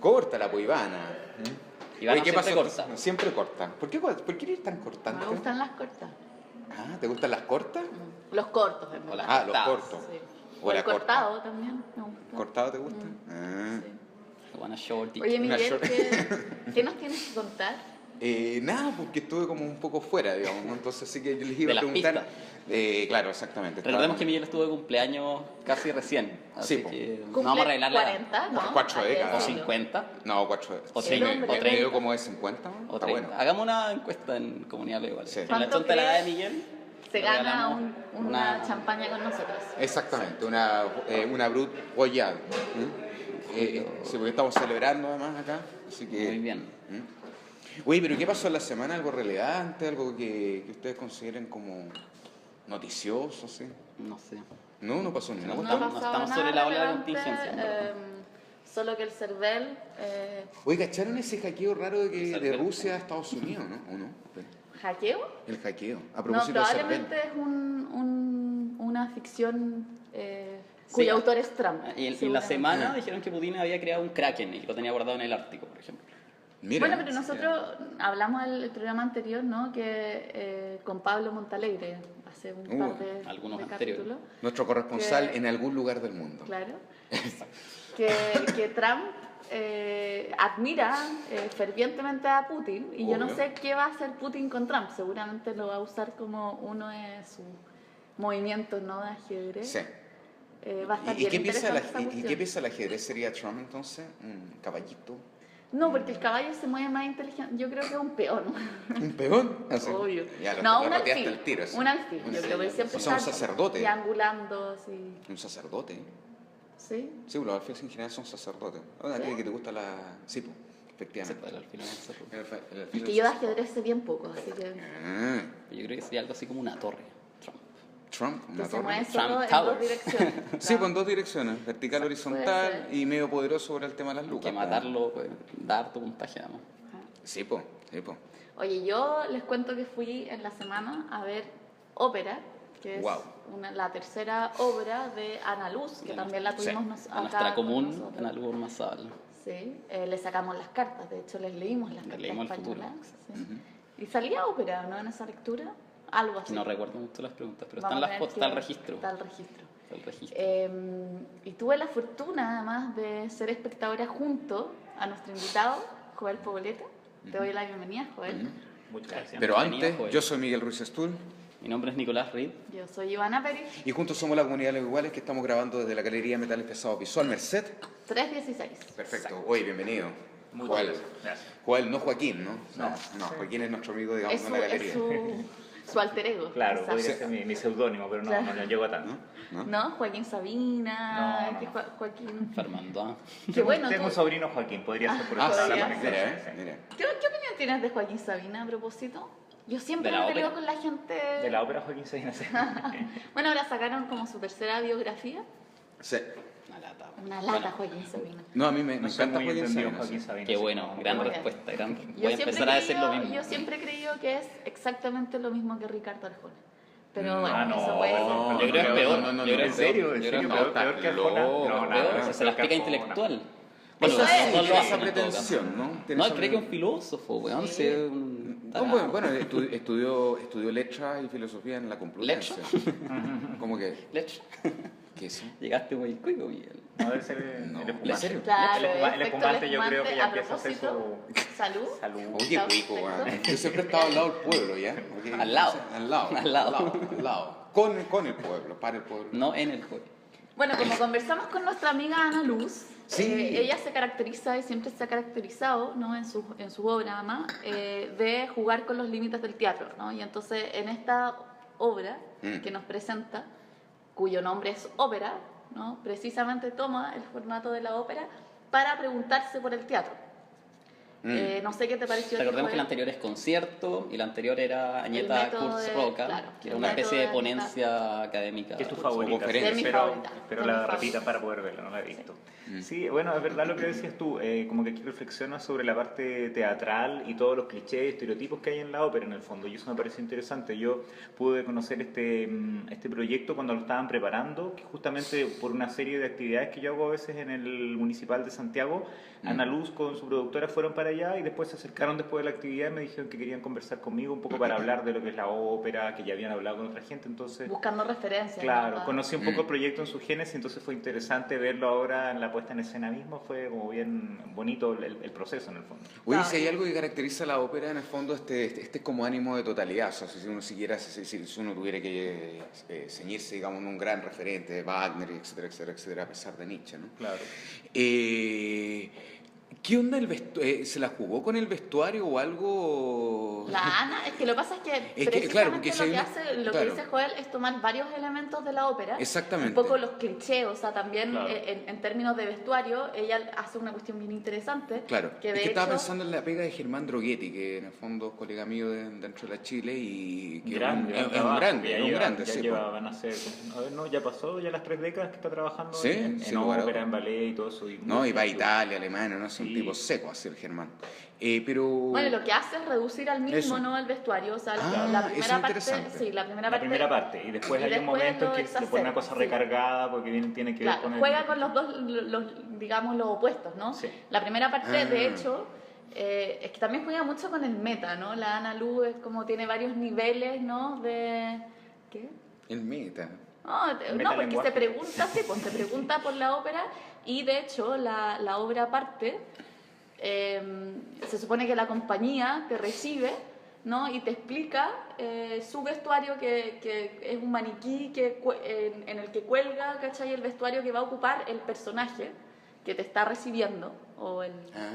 Corta la Ivana. Ivana Oye, ¿qué siempre pasó? corta. Siempre corta. ¿Por qué eres tan cortante? Me gustan las cortas. Ah, ¿te gustan las cortas? Los cortos, en O verdad. las Ah, los cortadas. cortos. Sí. O O la el corta. cortado también me gusta. ¿Cortado te gusta? Ah. Sí. Buena shorty. Oye, Una Miguel, short. ¿qué nos tienes que contar? Nada, porque estuve como un poco fuera, digamos, ¿no? Entonces sí que yo les iba De a las preguntar. Claro, exactamente. Recordemos que Miguel estuvo de cumpleaños casi recién. Así Sí, po. que no Cumple vamos a arreglar la edad. 40, ¿no? Por 4 Hay que décadas. O decirlo. 50. No, 4. O Sí, 30. hombre, O me 30. veo como de 50, ¿no? O Está 30. bueno. Hagamos una encuesta en comunidad igual. Sí. En la ¿Cuánto chonta de la edad de crees Miguel. Se le gana regalamos una champaña con nosotros. Exactamente, una Brut Royal. Sí, porque estamos celebrando además acá. Así que, Muy bien. Oye, pero ¿qué pasó en la semana? ¿Algo relevante? ¿Algo que ustedes consideren como noticioso? ¿Sí? No sé. No pasó nada. No No estamos- ha pasado estamos nada sobre la ola de relevante, contingencia, en verdad. solo que el CERVEL... Oye, ¿cacharon ese hackeo raro de Cervel. Rusia a Estados Unidos, no? ¿O no? ¿Hackeo? El hackeo. A No, propósito de probablemente Cervel. es una ficción Sí. cuyo autor es Trump. Y en la seguramente. semana dijeron que Putin había creado un Kraken y que lo tenía guardado en el Ártico, por ejemplo. Mira, Bueno, pero nosotros hablamos el programa anterior, ¿no? Que con Pablo Montalegre, hace un par de, algunos de anteriores. capítulos. nuestro corresponsal que- en algún lugar del mundo. Claro. que Trump admira fervientemente a Putin y yo no Obvio. sé qué va a hacer Putin con Trump. Seguramente lo va a usar como uno de sus movimientos, ¿no? De ajedrez. Sí. Va a estar ¿Y bien qué piensa interesante esa ¿y cuestión. qué piensa el ajedrez? ¿Sería Trump entonces? ¿Un caballito? No, porque el caballo se mueve más inteligente. Yo creo que es un peón. ¿Un peón? Así. Obvio. Ya, No, lo un pateaste alfil. al tiro, sí. Un alfil. Yo creo que siempre O sea, un está sacerdote. triangulando, así. Un sacerdote. ¿Sí? Sí, los alfiles en general son sacerdotes. Ahora, ¿Sí? ¿a ti que te gusta la...? Sí, pues, Sí, efectivamente. pues, al final se fue. El Es alfil que es yo de sacerdote. ajedrez sé bien poco, así que... Ah, Yo creo que sería algo así como una torre. Trump. Trump, una Que se torre. mueve Trump solo en Towers. dos direcciones. Sí, pues en dos direcciones, vertical, Puede horizontal ser. y medio poderoso sobre el tema de las Que lucas. matarlo, pues, dar tu puntaje además. Sí, pues, sí, pues. Oye, yo les cuento que fui en la semana a ver ópera, que es Guau. la tercera obra de Ana Luz, que también la tuvimos acá A nuestra con común, nosotros. en algún Mazal. Sí, le sacamos las cartas, de hecho les leímos las Le cartas leímos el españolas. futuro. Sí. Y salía ópera, ¿no? En esa lectura, algo así. No recuerdo mucho las preguntas, pero Vamos están a las tener fotos, está el que- registro. Está el registro. Está el registro. Y tuve la fortuna, además, de ser espectadora junto a nuestro invitado, Joel Poboleta. Te doy la bienvenida, Joel. Muchas gracias. Pero Bienvenido, antes, Joel. yo soy Miguel Ruiz Estul Mi nombre es Nicolás Reed. Yo soy Ivana Pérez, y juntos somos la comunidad de los iguales que estamos grabando desde la Galería Metales Pesados Visual Merced. 316. Perfecto. Oye, bienvenido. Muchas Joel. gracias. Joel, no Joaquín, ¿no? No. No, Joaquín es nuestro amigo, digamos, Es de su, la galería. es su alter ego. Claro, quizás. podría ser mi seudónimo, pero no, Claro. no llego a tanto. ¿No? ¿No? Joaquín Sabina, No. que Joaquín... Fernando. Ah. Qué bueno, Tengo tú- un sobrino Joaquín, podría ser por eso. Ah, sí, la Podría conexión, mira, sí, sí. mira. ¿Qué opinión tienes de Joaquín Sabina a propósito? Yo siempre ¿De la me peleo ópera? con la gente... De la ópera Joaquín Sabina, sí. Bueno, ahora sacaron como su tercera biografía. Sí. Una lata. Una lata, Joaquín Sabina. No, a mí me No soy encanta muy Joaquín entendido Sabina. Joaquín sí. Sabina. Qué así bueno, como- gran Muy bien. respuesta. Gran... Yo Voy a siempre empezar a decir lo creído- mismo. Yo siempre he creído que es exactamente lo mismo que Ricardo Arjona. Pero bueno, Ah, no, eso puede ser. no, Yo creo que es no, peor. no, no, Yo creo que ¿En es serio? peor. ¿En Yo creo serio? que es ¿Peor, peor que Arjona? loco, No, peor. nada, Se peor las que pica Arjona. intelectual. Eso los es. dos lo Tiene hacen esa en todo pretensión, caso. ¿no? Tiene No, esa cree que es un filósofo, weón. Sí. Sí, un No, tarado. bueno, estudió letras y filosofía en la Complutense. ¿Cómo que? Lech. ¿Qué es eso? Llegaste muy cuico, Miguel. No, debe ser No, el ¿en espumante. serio? Claro, El espumante yo creo que ya a empieza a hacer propósito, su salud. salud. Oye, rico, weón. Yo siempre he estado al lado del pueblo, ¿ya? Ok. Al lado. Al lado. Al lado. Al lado. Con el pueblo, para el pueblo. No en el juego. Bueno, como conversamos con nuestra amiga Ana Luz, Sí. ella se caracteriza y siempre se ha caracterizado, ¿no? en su obra además, de jugar con los límites del teatro, ¿no? Y entonces en esta obra que nos presenta, cuyo nombre es ópera, ¿no? Precisamente toma el formato de la ópera para preguntarse por el teatro. No sé qué te pareció. Recordemos que el anterior es concierto y el anterior era Agneta Kurz-Roca, claro, que era una especie de ponencia académica. ¿Qué es tu Como favorita? conferencia. Es mi Espero favorita. espero Es la mi repita favorita. para poder verla, no la he visto. Mm. Sí, bueno, es verdad lo que decías tú, como que aquí reflexionas sobre la parte teatral y todos los clichés y estereotipos que hay en la ópera en el fondo, y eso me pareció interesante. Yo pude conocer este proyecto cuando lo estaban preparando, que justamente por una serie de actividades que yo hago a veces en el Municipal de Santiago, Ana Luz con su productora fueron para allá y después se acercaron después de la actividad y me dijeron que querían conversar conmigo un poco para hablar de lo que es la ópera, que ya habían hablado con otra gente, entonces... Buscando referencias. Claro, ¿no? conocí un poco el proyecto en su génesis, entonces fue interesante verlo ahora en la puesta en escena mismo, fue como bien bonito el proceso en el fondo. Oye, si hay algo que caracteriza a la ópera, en el fondo, este como ánimo de totalidad. O sea, si uno siguiera, si uno tuviera que ceñirse, digamos, en un gran referente de Wagner, etcétera, etcétera, etcétera, a pesar de Nietzsche, ¿no? Claro. ¿Qué onda el vestuario? ¿Se la jugó con el vestuario o algo? La Ana, es que lo que pasa es que precisamente claro, porque si lo hay que una- hace, lo claro. que dice Joel es tomar varios elementos de la ópera. Exactamente. Un poco los clichés, o sea, también Claro. en términos de vestuario, ella hace una cuestión bien interesante. Claro, que es de que estaba hecho, pensando en la pega de Germán Droguetti, que en el fondo es colega mío dentro de la Chile y que Gran es un trabajo, grande, ya es un lleva- grande, ya sí, lleva, po. van a ser, a ver, no, ya pasó ya las 3 décadas que está trabajando Sí, en sin lugar a ópera, dudas. en ballet y todo eso. No, y va a muy- Italia, Alemania, no es un Sí. tipo seco así el Germán. Pero... bueno, lo que hace es reducir al mínimo, Eso. ¿no? El vestuario, o sea, Ah, la eso primera es parte, interesante. sí, la primera La primera parte, y después y hay un después momento lo en que le pone una cosa exacerba, sí. recargada porque tiene que ver Claro, con el... juega con los dos, digamos, los opuestos, ¿no? Sí. La primera parte, Ah. de hecho, es que también juega mucho con el meta, ¿no? La Ana Lu es como tiene varios niveles, ¿no? De... ¿Qué? El meta. No, no, porque Metalenguaje. se pregunta, sí, pues se pregunta por la ópera y de hecho la obra parte, se supone que la compañía te recibe, ¿no? Y te explica su vestuario que es un maniquí en el que cuelga, ¿cachai? El vestuario que va a ocupar el personaje que te está recibiendo o el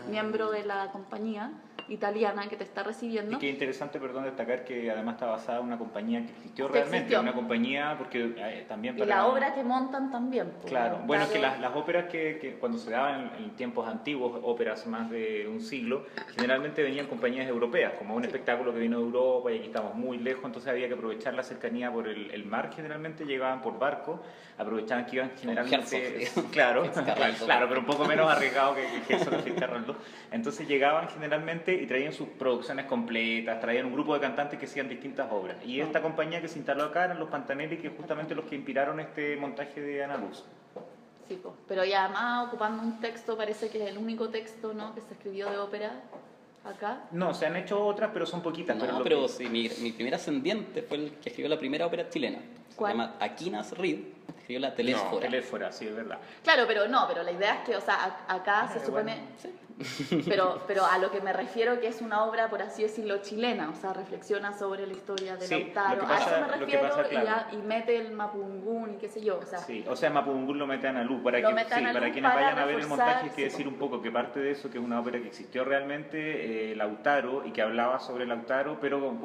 miembro de la compañía italiana que te está recibiendo. Y qué interesante, perdón, destacar que además está basada en una compañía que existió Que realmente, existió. una compañía, porque también Y para... la obra que montan también. pues, Claro, bueno, es que claro. las óperas que cuando se daban en tiempos antiguos, óperas más de un siglo, generalmente venían compañías europeas, como un espectáculo que vino de Europa y aquí estamos muy lejos, entonces había que aprovechar la cercanía por el mar, generalmente llegaban por barco, aprovechaban que iban generalmente... Herzog, claro, Fitzcarraldo. claro, pero un poco menos arriesgado que eso de Fitzcarraldo. Entonces llegaban generalmente y traían sus producciones completas, traían un grupo de cantantes que hacían distintas obras. Y esta compañía que se instaló acá eran los Pantanelli, que justamente los que inspiraron este montaje de Ana Luz. Sí, pues, pero ya además ocupando un texto, parece que es el único texto, ¿no? Que se escribió de ópera acá. No, se han hecho otras, pero son poquitas. No, lo pero que- sí, mi primer ascendiente fue el que escribió la primera ópera chilena. Se ¿Cuál? llama Aquinas Reed, escribió la Telésfora. Telésfora, sí, es verdad. Claro, pero la idea es que, o sea, acá se supone... Sí. Pero a lo que me refiero que es una obra, por así decirlo, chilena, o sea, reflexiona sobre la historia de Sí, Lautaro, lo que pasa- a eso me lo que refiero, pasa, claro. y mete el mapungún y qué sé yo, o sea, Sí, o sea, Mapudungún lo mete a Ana Luz. Para, Lo que, mete a Ana para Luz quienes para vayan a ver el reforzar, montaje, hay que sí, decir un poco que parte de eso, que es una ópera que existió realmente, Lautaro, y que hablaba sobre Lautaro, pero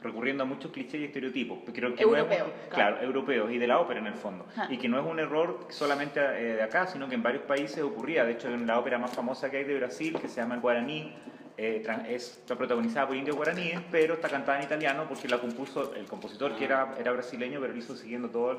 recurriendo a muchos clichés y estereotipos. Creo que Europeo, no es, claro. claro, europeos, y de la ópera en el fondo. Ajá. Y que no es un error solamente de acá, sino que en varios países ocurría. De hecho, en la ópera más famosa que hay de Brasil, que se llama El Guaraní, está protagonizada por indios guaraníes, pero está cantada en italiano porque la compuso el compositor, que era brasileño, pero lo hizo siguiendo todo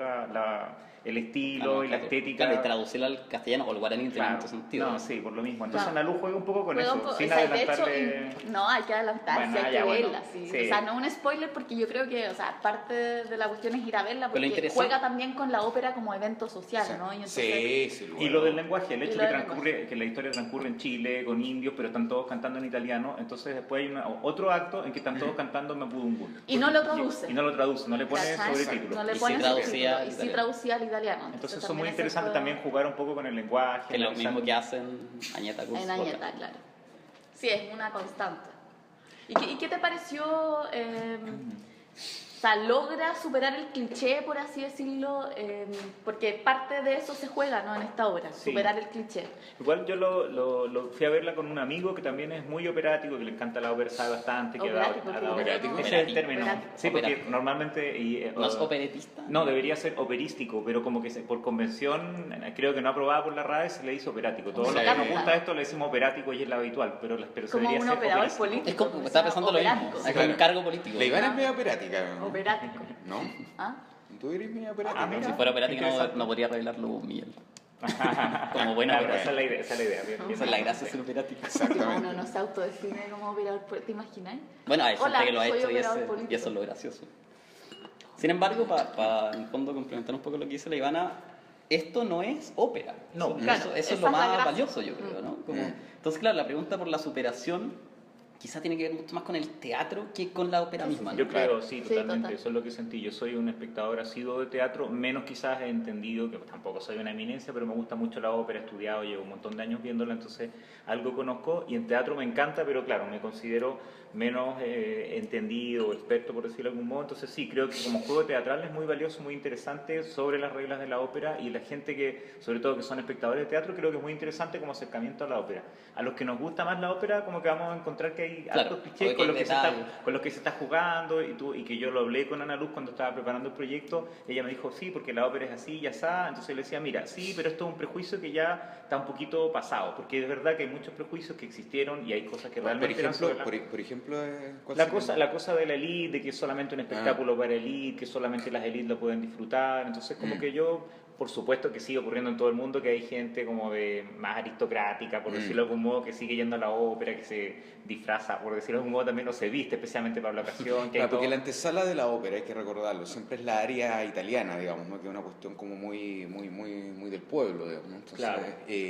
el estilo y la estética. Claro, y traducirla al castellano o al guaraní tiene Claro. mucho sentido. No, sí, por lo mismo. Entonces Claro. Ana Luz juega un poco con juega eso, un poco- sin o sea, de hecho, adelantarle... no, hay que adelantarse, Bueno, hay ya, que bueno, verla, sí. sí. O sea, no un spoiler porque yo creo que, o sea, parte de la cuestión es ir a verla Pero lo porque interesante- juega también con la ópera como evento social, ¿no? Y entonces, Sí, sí. Y lo del lenguaje, el Y hecho lo que del transcurre, que la historia transcurre en Chile con indios, pero están todos cantando en italiano, entonces después hay otro acto en que están todos cantando en Mapudungún. Y no lo traduce. Y no lo traduce, no le pone ¿cachai? sobretítulos. No le Y pone sí traducía subtítulos, al y sí italiano. traducía al italiano. Entonces son también muy ese interesantes juego- también jugar un poco con el lenguaje. Que es lo analizar- mismo que hacen Agneta Kurz. En Agneta, claro. Sí, es una constante. ¿Y qué te pareció sea, logra superar el cliché, por así decirlo, porque parte de eso se juega, ¿no? En esta obra, Sí. superar el cliché. Igual yo lo fui a verla con un amigo que también es muy operático, que le encanta la ópera, sabe bastante, que Operático, ha dado... operático. Ese es el término. Operático. Sí, porque Operático. normalmente... ¿No es operetista? No, debería ser operístico, pero como que por convención, creo que no aprobada por la RAE, se le dice operático. Todos Sí. los que nos gusta esto le decimos operático y es lo habitual, pero se Como debería un ser operador operístico. político. Es como, estaba pensando lo mismo. Operático. Es como un cargo político. La Ivana es media operática, ¿no? Operático. ¿No? ¿Ah? Tú eres media operática. mira. Si fuera operática no, Interesante. no podría arreglarlo Miguel. Como buena Claro, operadora. esa es la idea. Esa Esa es la gracia de ser operático. Como Exactamente. uno no se autodefine como operador político, ¿te imaginas? Bueno, hay gente Hola, que lo ha soy hecho y operador eso, político. y eso es lo gracioso. Sin embargo, para en el fondo complementar un poco lo que dice la Ivana, esto no es ópera. No, Eso- claro, eso esa es lo es la más gracia. valioso, yo creo, ¿no? Entonces, claro, la pregunta por la superación quizá tiene que ver mucho más con el teatro que con la ópera misma, ¿no? Yo creo, sí, Sí, totalmente. total. Eso es lo que sentí. Yo soy un espectador asiduo de teatro, menos quizás he entendido, que tampoco soy una eminencia, pero me gusta mucho la ópera, he estudiado, llevo un montón de años viéndola, entonces algo conozco. Y en teatro me encanta, pero claro, me considero menos entendido o experto, por decirlo de algún modo. Entonces sí, creo que como juego teatral es muy valioso, muy interesante sobre las reglas de la ópera, y la gente que, sobre todo que son espectadores de teatro, creo que es muy interesante como acercamiento a la ópera. A los que nos gusta más la ópera, como que vamos a encontrar que hay Claro, hartos clichés porque con hay los que se está detalles. con los que se está jugando, y que yo lo hablé con Ana Luz cuando estaba preparando el proyecto. Ella me dijo, sí, porque la ópera es así y así. Entonces le decía, mira, sí, pero esto es un prejuicio que ya está un poquito pasado, porque es verdad que hay muchos prejuicios que existieron y hay cosas que Por realmente eran ejemplo, sobre la- por ejemplo ¿cuál la sería? cosa de la elite, de que es solamente un espectáculo para elite, que solamente las élites lo pueden disfrutar. Entonces, como que yo, por supuesto que sigue ocurriendo en todo el mundo, que hay gente como de más aristocrática, por decirlo de algún modo, que sigue yendo a la ópera, que se disfraza, por decirlo de algún modo, también, o se viste especialmente para la ocasión. Que hay Claro, porque todo- la antesala de la ópera, hay que recordarlo, siempre es la área italiana, digamos, ¿no? Que es una cuestión como muy del pueblo, digamos, ¿no? Entonces, Claro.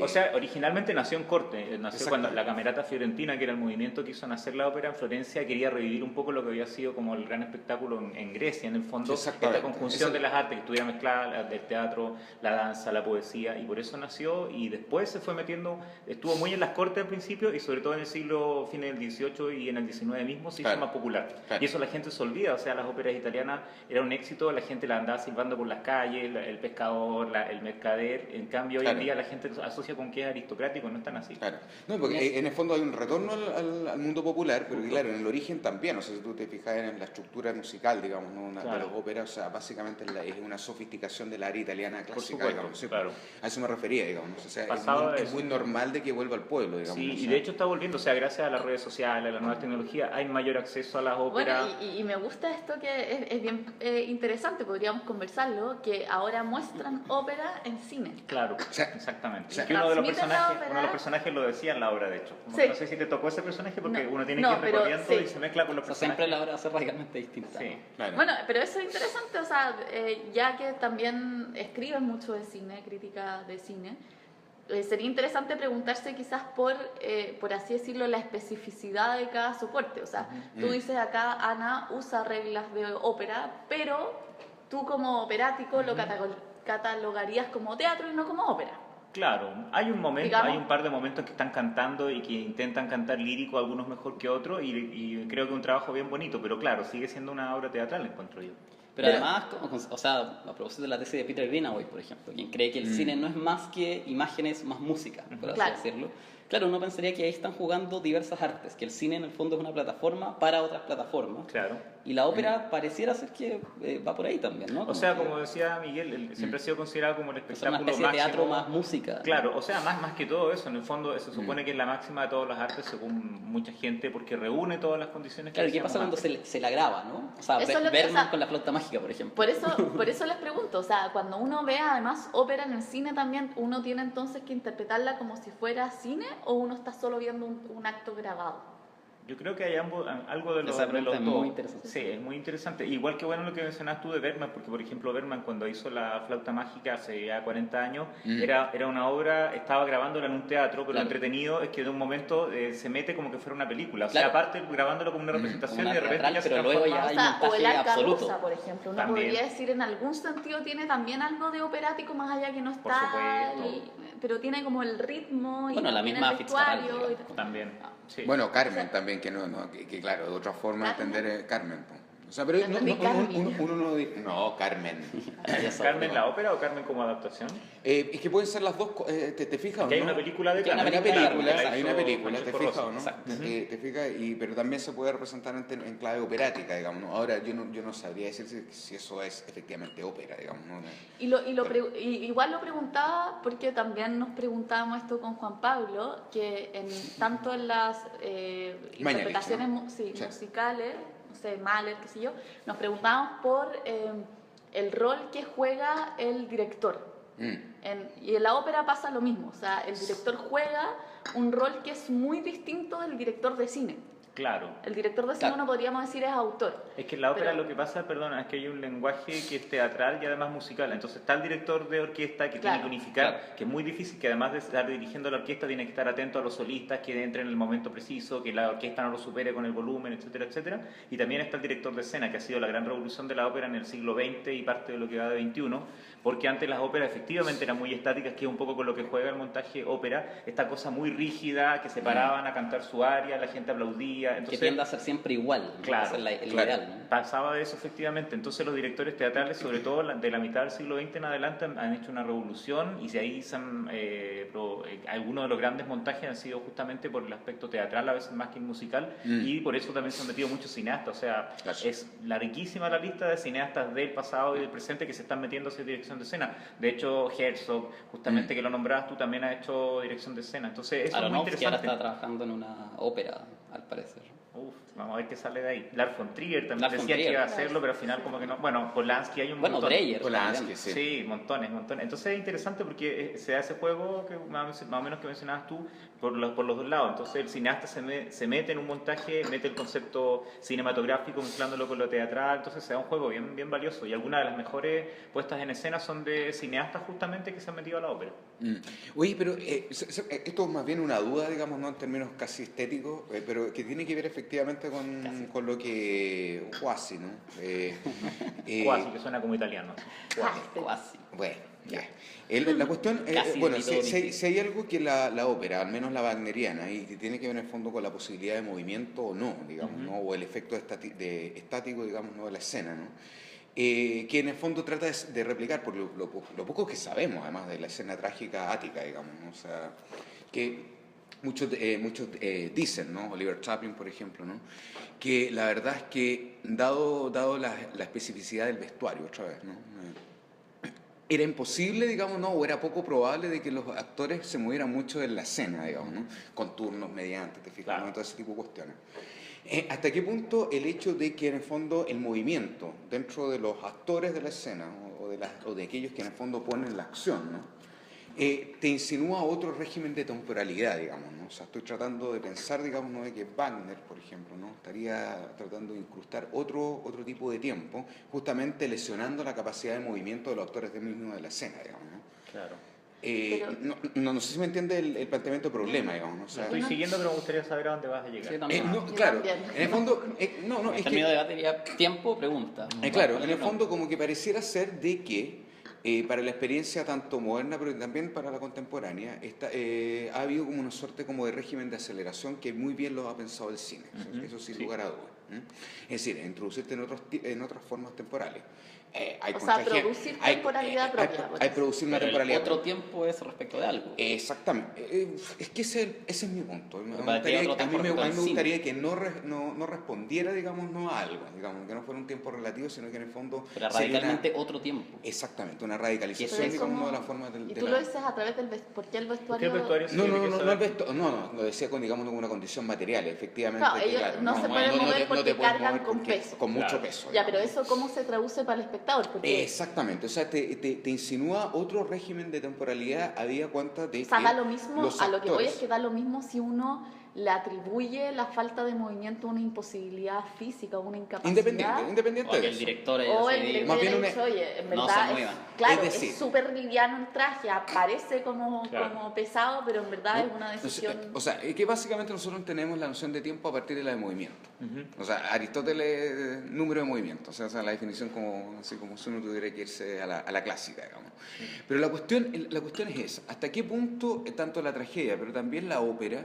O sea, originalmente nació en corte, nació cuando la Camerata Fiorentina, que era el movimiento que hizo nacer la ópera en Florencia, quería revivir un poco lo que había sido como el gran espectáculo en Grecia, en el fondo, Exactamente. esta conjunción Eso- de las artes que estuviera mezclada, del teatro, la danza, la poesía, y por eso nació, y después se fue metiendo, estuvo muy en las cortes al principio, y sobre todo en el siglo, fines del XVIII y en el XIX mismo, se hizo Claro. más popular. Claro. Y eso la gente se olvida, o sea, las óperas italianas era un éxito, la gente la andaba silbando por las calles, el pescador, el mercader. En cambio, hoy en Claro. día la gente asocia con que es aristocrático, no es tan así. Claro. No, porque en el fondo hay un retorno al mundo popular, pero claro, en el origen también, o sea, si tú te fijas en la estructura musical, digamos, ¿no? De Claro. las óperas, o sea, básicamente es una sofisticación del área italiana clásica, supuesto, digamos, ¿sí? claro. A eso me refería, digamos, o sea, Pasado es eso. muy normal de que vuelva al pueblo, digamos. Sí, o y sea, de hecho está volviendo, o sea, gracias a las redes sociales, a la nueva tecnología, hay mayor acceso a las óperas. Bueno, y me gusta esto que es bien interesante, podríamos conversarlo, que ahora muestran ópera en cine. Claro, sea, exactamente. o sea, que uno de los transmiten la personajes, ópera. uno de los personajes lo decía en la obra, de hecho. Como Sí. que no sé si te tocó ese personaje porque No, uno tiene no, que ir pero recorriendo sí. y se mezcla con los O sea, personajes. siempre la hora va a ser radicalmente distinta. Sí. claro. Bueno, pero eso es interesante, o sea, ya que también escriben mucho de cine, crítica de cine, sería interesante preguntarse quizás por así decirlo, la especificidad de cada soporte. O sea, tú dices acá, Ana usa reglas de ópera, pero tú como operático lo catalogarías como teatro y no como ópera. Claro, hay un momento, Digamos. hay un par de momentos que están cantando y que intentan cantar lírico, algunos mejor que otros, y creo que es un trabajo bien bonito, pero claro, sigue siendo una obra teatral, encuentro yo. Pero además, o sea, a propósito de la tesis de Peter Greenaway, por ejemplo, quien cree que el cine no es más que imágenes más música, por así Claro. decirlo. Claro, uno pensaría que ahí están jugando diversas artes, que el cine en el fondo es una plataforma para otras plataformas. Claro. Y la ópera pareciera ser que va por ahí también, ¿no? O sea, que como decía Miguel, siempre ha sido considerado como el es una espectáculo especie de teatro máximo. más música. Claro, o sea, más que todo eso, en el fondo se supone que es la máxima de todas las artes según mucha gente porque reúne todas las condiciones que Claro, ¿y qué decíamos pasa cuando antes. se la graba, no? O sea, Eso es lo que- Bergman o sea, con la flauta mágica, por ejemplo. Por eso les pregunto, o sea, cuando uno ve además ópera en el cine también, ¿uno tiene entonces que interpretarla como si fuera cine o uno está solo viendo un acto grabado? Yo creo que hay algo de Esa los pregunta es dos. muy interesante. Sí, es muy interesante. Igual que bueno lo que mencionas tú de Bergman, porque por ejemplo Bergman cuando hizo la flauta mágica hace ya 40 años, era una obra, estaba grabándola en un teatro, pero lo Claro. entretenido es que de un momento se mete como que fuera una película. O Claro. sea, aparte grabándolo como una representación Como y de una repente teatral, ya se pero luego ya transforma. hay O sea, o el montaje arca absoluto. rusa, por ejemplo. Uno También. podría decir en algún sentido tiene también algo de operático más allá que no Por está, supuesto. pero tiene como el ritmo y Bueno, la también misma el Fitzcarrald, vestuario. digamos. Y- También. Sí. Bueno, Carmen también, que claro, de otra forma de Carmen. entender Carmen. Po. O O sea, pero Yo entendí Carmen. uno no... No, Carmen. ¿Carmen la ópera o Carmen como adaptación? Es que pueden ser las dos, ¿te fijas o Que hay no? una película de Que hay Carmen. Hay una película, ¿te fijas o no? Exacto. ¿Te fijas? Pero también se puede representar en clave operática, digamos, ¿no? Ahora, yo no sabría decir si eso es efectivamente ópera, digamos, ¿no? Igual lo preguntaba porque también nos preguntábamos esto con Juan Pablo, que tanto en las interpretaciones Sí. musicales, no sé, Mahler, qué sé yo, nos preguntábamos por el rol que juega el director. Y en la ópera pasa lo mismo, o sea, el director juega un rol que es muy distinto del director de cine. Claro. El director de cine, uno podríamos decir, es autor. Es que en la ópera Pero- lo que pasa, perdona, es que hay un lenguaje que es teatral y además musical. Entonces está el director de orquesta que tiene que unificar, que es muy difícil, que además de estar dirigiendo la orquesta tiene que estar atento a los solistas, que entren en el momento preciso, que la orquesta no lo supere con el volumen, etcétera, etcétera. Y también está el director de escena, que ha sido la gran revolución de la ópera en el siglo XX y parte de lo que va de XXI, porque antes las óperas efectivamente eran muy estáticas, que es un poco con lo que juega el montaje ópera, esta cosa muy rígida, que se paraban a cantar su aria, la gente aplaudía. Entonces, que tiende a ser siempre igual, ¿no? Claro, Ese es el claro. ideal, ¿no? pasaba de eso efectivamente. Entonces los directores teatrales, sobre todo de la mitad del siglo XX en adelante, han hecho una revolución y de ahí algunos de los grandes montajes han sido justamente por el aspecto teatral, a veces más que el musical, y por eso también se han metido muchos cineastas. O sea, Claro. es larguísima la lista de cineastas del pasado y del presente que se están metiendo a hacer dirección de escena. De hecho, Herzog, justamente que lo nombrabas tú, también ha hecho dirección de escena. Entonces eso es muy Aronofsky ahora interesante. está trabajando en una ópera, al parecer. Uf, vamos a ver qué sale de ahí. Lars von Trier también Lars von decía que Trier. iba a hacerlo, pero al final como que no. Bueno, Polanski hay un Bueno, montón. Dreyer Polanski, también. sí. Sí, montones. Entonces es interesante porque se da ese juego que más o menos que mencionabas tú por los dos lados. Entonces el cineasta se mete en un montaje, mete el concepto cinematográfico mezclándolo con lo teatral, entonces se da un juego bien, bien valioso. Y algunas de las mejores puestas en escena son de cineastas justamente que se han metido a la ópera. Oye, pero esto es más bien una duda, digamos, no en términos casi estéticos, pero que tiene que ver efectivamente con lo que Quasi, ¿no? Quasi, que suena como italiano. Quasi. Bueno, ya. La cuestión, Casi bueno, de todo si hay algo que la ópera, al menos la wagneriana, y que tiene que ver en el fondo con la posibilidad de movimiento o no, digamos, ¿no? O el efecto estático, digamos, ¿no? De la escena, ¿no? Que en el fondo trata de replicar, por lo poco que sabemos, además, de la escena trágica ática, digamos, ¿no? O sea, que muchos dicen, ¿no? Oliver Chaplin, por ejemplo, ¿no? Que la verdad es que, dado la especificidad del vestuario, otra vez, ¿no? Era imposible, digamos, ¿no? O era poco probable de que los actores se movieran mucho en la escena, digamos, ¿no? Con turnos mediante, te fijas, Claro. ¿no? Todo ese tipo de cuestiones. ¿Hasta qué punto el hecho de que en el fondo el movimiento dentro de los actores de la escena o de aquellos que en el fondo ponen la acción, ¿no? Te insinúa otro régimen de temporalidad, digamos, ¿no? O sea, estoy tratando de pensar, digamos, ¿no? De que Wagner, por ejemplo, ¿no? Estaría tratando de incrustar otro tipo de tiempo, justamente lesionando la capacidad de movimiento de los actores mismos de la escena, digamos, ¿no? Claro. Pero- No sé si me entiende el planteamiento del problema, digamos, ¿no? O sea, Lo estoy siguiendo, pero me gustaría saber a dónde vas a llegar. Sí, también. no, Yo claro, también. en el fondo, no, En es términos que... de debate diría tiempo, pregunta. Claro, en el fondo como que pareciera ser de que para la experiencia tanto moderna pero también para la contemporánea ha habido como una suerte como de régimen de aceleración que muy bien lo ha pensado el cine, eso sin Sí. lugar a dudas. Es decir, introducirte en otras formas temporales. Hay O sea, contraje- producir hay- temporalidad propia, por Hay eso. producir una Pero el temporalidad otro propia. tiempo es respecto de algo. Exactamente. Es que ese es mi punto. Para ti otro A mí tiempo me respecto al gustaría que no respondiera, digamos, no a algo, digamos, que no fuera un tiempo relativo, sino que en el fondo Pero sería radicalmente otro tiempo. exactamente, una Pero radicalización, es digamos, como- de la forma del... Y de tú la- lo dices a través del vestuario. ¿Por qué el ¿Por vestuario? qué el vestuario sí No, tiene que saber? lo decía con, digamos, con una condición material, efectivamente. Claro, que, ellos claro, no se pueden mover te porque puedes cargan mover con porque- peso. Con mucho Claro. peso. Ya, pero digamos. eso ¿cómo se traduce para el espectador? Porque Exactamente, o sea, te insinúa otro régimen de temporalidad había cuenta de o sea, que da lo mismo, los a lo que voy es actores- que da lo mismo si uno le atribuye la falta de movimiento a una imposibilidad física o una incapacidad. Independiente O que de el eso. director O haya el decidido. Más director bien le una- dice, oye, en no verdad se muevan. claro, Es decir- es súper liviano el traje, aparece como pesado, pero en verdad es una decisión... O sea, es que básicamente nosotros tenemos la noción de tiempo a partir de la de movimiento. O sea, Aristóteles, número de movimiento, o sea, la definición como, así como si uno tuviera que irse a la clásica, digamos. Pero la cuestión es esa, ¿hasta qué punto tanto la tragedia, pero también la ópera,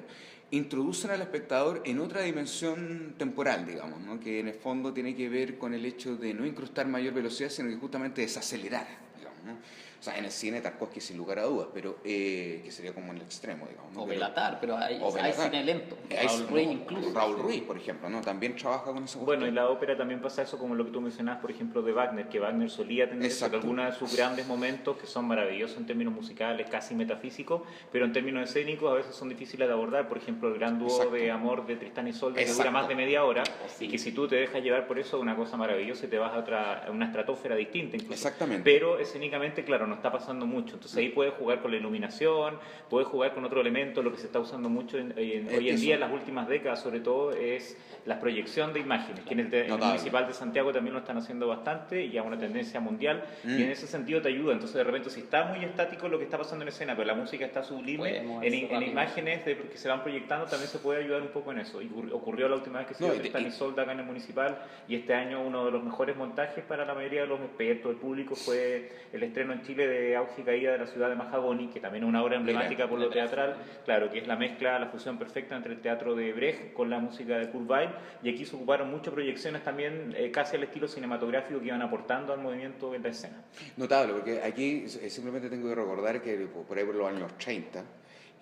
introducen al espectador en otra dimensión temporal, digamos, ¿no? Que en el fondo tiene que ver con el hecho de no incrustar mayor velocidad, sino que justamente desacelerar, digamos, ¿no? O sea, en el cine Tarkovsky sin lugar a dudas, pero que sería como en el extremo, digamos, ¿no? O Belatar, pero hay Belatar. cine lento. Hay- Raúl Ruiz incluso. Raúl Ruiz, por ejemplo, ¿no? También trabaja con esa Bueno, cuestión. en la ópera también pasa eso, como lo que tú mencionabas, por ejemplo, de Wagner, que Wagner solía tener eso, que Exacto. algunos de sus grandes momentos, que son maravillosos en términos musicales, casi metafísicos, pero en términos escénicos a veces son difíciles de abordar. Por ejemplo, el gran dúo Exacto. de amor de Tristán y Isolda, que dura Exacto. más de media hora, Sí. y que si tú te dejas llevar por eso, es una cosa maravillosa y te vas a una estratosfera distinta incluso. Exactamente. Pero escénicamente, claro, no está pasando mucho. Entonces ahí puedes jugar con la iluminación, puedes jugar con otro elemento. Lo que se está usando mucho hoy en Eso. día, en las últimas décadas sobre todo, es la proyección de imágenes, que en el Notable. Municipal de Santiago también lo están haciendo bastante y ya es una tendencia mundial, y en ese sentido te ayuda. Entonces de repente si está muy estático lo que está pasando en escena, pero la música está sublime, Puede en moverse rápido. imágenes que se van proyectando también se puede ayudar un poco en eso. Y ocurrió la última vez que se No, dio y- Tristán y Isolda acá en el Municipal, y este año uno de los mejores montajes para la mayoría de los expertos, del público, fue el estreno en Chile de Auge y Caída de la ciudad de Mahagoni, que también es una obra emblemática por lo teatral, claro, que es la mezcla, la fusión perfecta entre el teatro de Brecht con la música de Kurt Weill, y aquí se ocuparon muchas proyecciones también casi al estilo cinematográfico que iban aportando al movimiento en la escena. Notable, porque aquí simplemente tengo que recordar que por ahí por los años 30,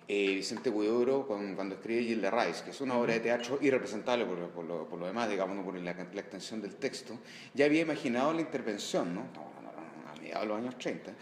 Vicente Huidobro, cuando escribe Gilles de Rais, que es una obra de teatro irrepresentable por lo demás, digamos, ¿no? Por la extensión del texto, ya había imaginado la intervención, ¿no? A mediados de los años 30,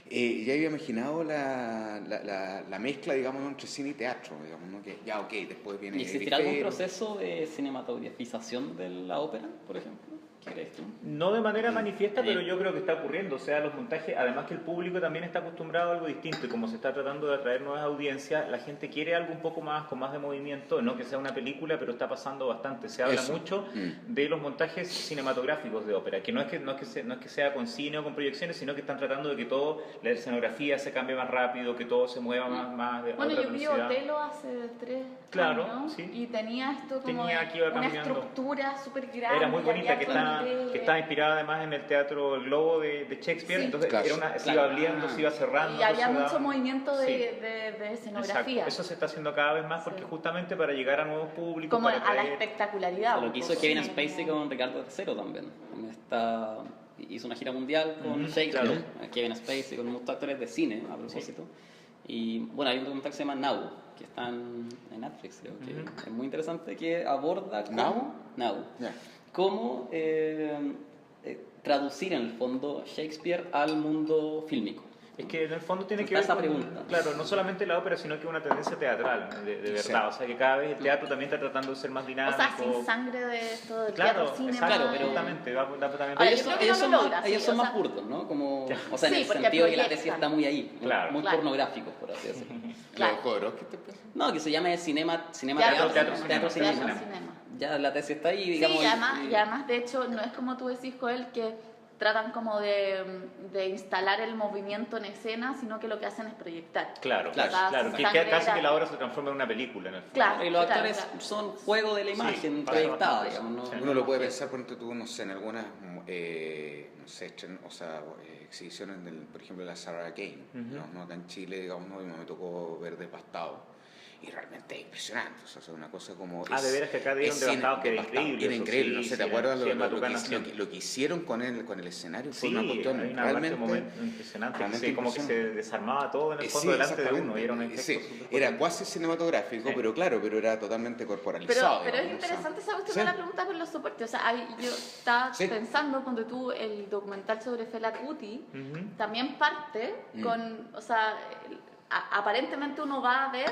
ya había imaginado la mezcla, digamos, entre cine y teatro, digamos, ¿no? Que ya, ok, después viene... ¿Y existirá algún Grifero. proceso de cinematografización de la ópera, por ejemplo? ¿Qué crees tú? No de manera manifiesta, pero yo creo que está ocurriendo. O sea, los montajes, además que el público también está acostumbrado a algo distinto, y como se está tratando de atraer nuevas audiencias, la gente quiere algo un poco más, con más de movimiento, no que sea una película, pero está pasando bastante. Se habla Eso. mucho de los montajes cinematográficos de ópera, que no es que sea con cine o con proyecciones, sino que están tratando de que todo, la escenografía se cambie más rápido, que todo se mueva más a Bueno, otra yo vi velocidad. Otelo hace 3 Claro, años sí. y tenía esto como Tenía que iba una cambiando. estructura súper grande. Era muy bonita, que había está inspirada además en el teatro El Globo de Shakespeare, Sí. entonces Claro. se iba abriendo, se iba cerrando. y había entonces mucho daba- movimiento Sí. de escenografía. Exacto. Eso se está haciendo cada vez más porque Sí. justamente para llegar a nuevos públicos, Como para a la atraer- espectacularidad. Lo que hizo pues, Kevin sí. Spacey con Ricardo III también. Hizo una gira mundial con Shakespeare, claro. Kevin Spacey, con muchos actores de cine, a propósito. Y bueno, hay un documental que se llama Now, que está en Netflix, creo que es muy interesante, que aborda cómo, Now, Ya. cómo traducir en el fondo Shakespeare al mundo fílmico. Es que en el fondo tiene que Está ver esa con, pregunta. claro, no solamente la ópera, sino que una tendencia teatral, de verdad. Sí. O sea, que cada vez el teatro también está tratando de ser más O dinámico. sea, sin sangre de esto del Claro, teatro, cine. exacto, Claro, pero- justamente, va también Ahora, Pero yo ellos, creo que ellos no son, lo logra, más, sí, ellos son o más sea- burdos, ¿no? Como, Ya. o sea, en Sí, el porque sentido de que la proyectan. tesis está muy ahí, Claro. muy Claro. pornográfico, por así decirlo. Claro. ¿Los coros qué te pasa? No, que se llame cinema Teatro, teatro, cinema. cinema. Teatro, cinema. Ya la tesis está ahí, Sí, digamos. y además, de hecho, no es como tú decís, Joel, que tratan como de instalar el movimiento en escena, sino que lo que hacen es proyectar. Claro, Claro, claro, sin que sangre casi era- que la obra se transforma en una película en el fondo. Claro. Y los claro, actores claro. son juego de la imagen proyectada, bastante digamos. ¿no? eso. Uno lo puede pensar, por ejemplo, tú, no sé, en algunas, no sé, exhibiciones, por ejemplo, de la Sarah Kane, ¿no? Acá en Chile, digamos, ¿no? Y me tocó ver Devastado. Y realmente es impresionante, o sea, es una cosa como... De veras que acá dieron Devastado, que era increíble. Era eso, increíble, sí, no sé, sí, ¿te acuerdas sí, lo en Matucana siempre. que hicieron con el escenario? Fue Sí, una cuestión hay una parte, realmente... un momento impresionante, realmente sí, como que se desarmaba todo en el fondo Sí, delante de exactamente. uno, y era un efecto Sí, súper era potente. cuasi cinematográfico, Sí. pero claro, pero era totalmente Pero, corporalizado. pero es digamos, o sea. interesante esa cuestión Sí. de la pregunta por los soportes. O sea, yo estaba Sí. pensando, cuando tú, el documental sobre Fela Kuti, Ujú. también parte con, o sea, aparentemente uno va a ver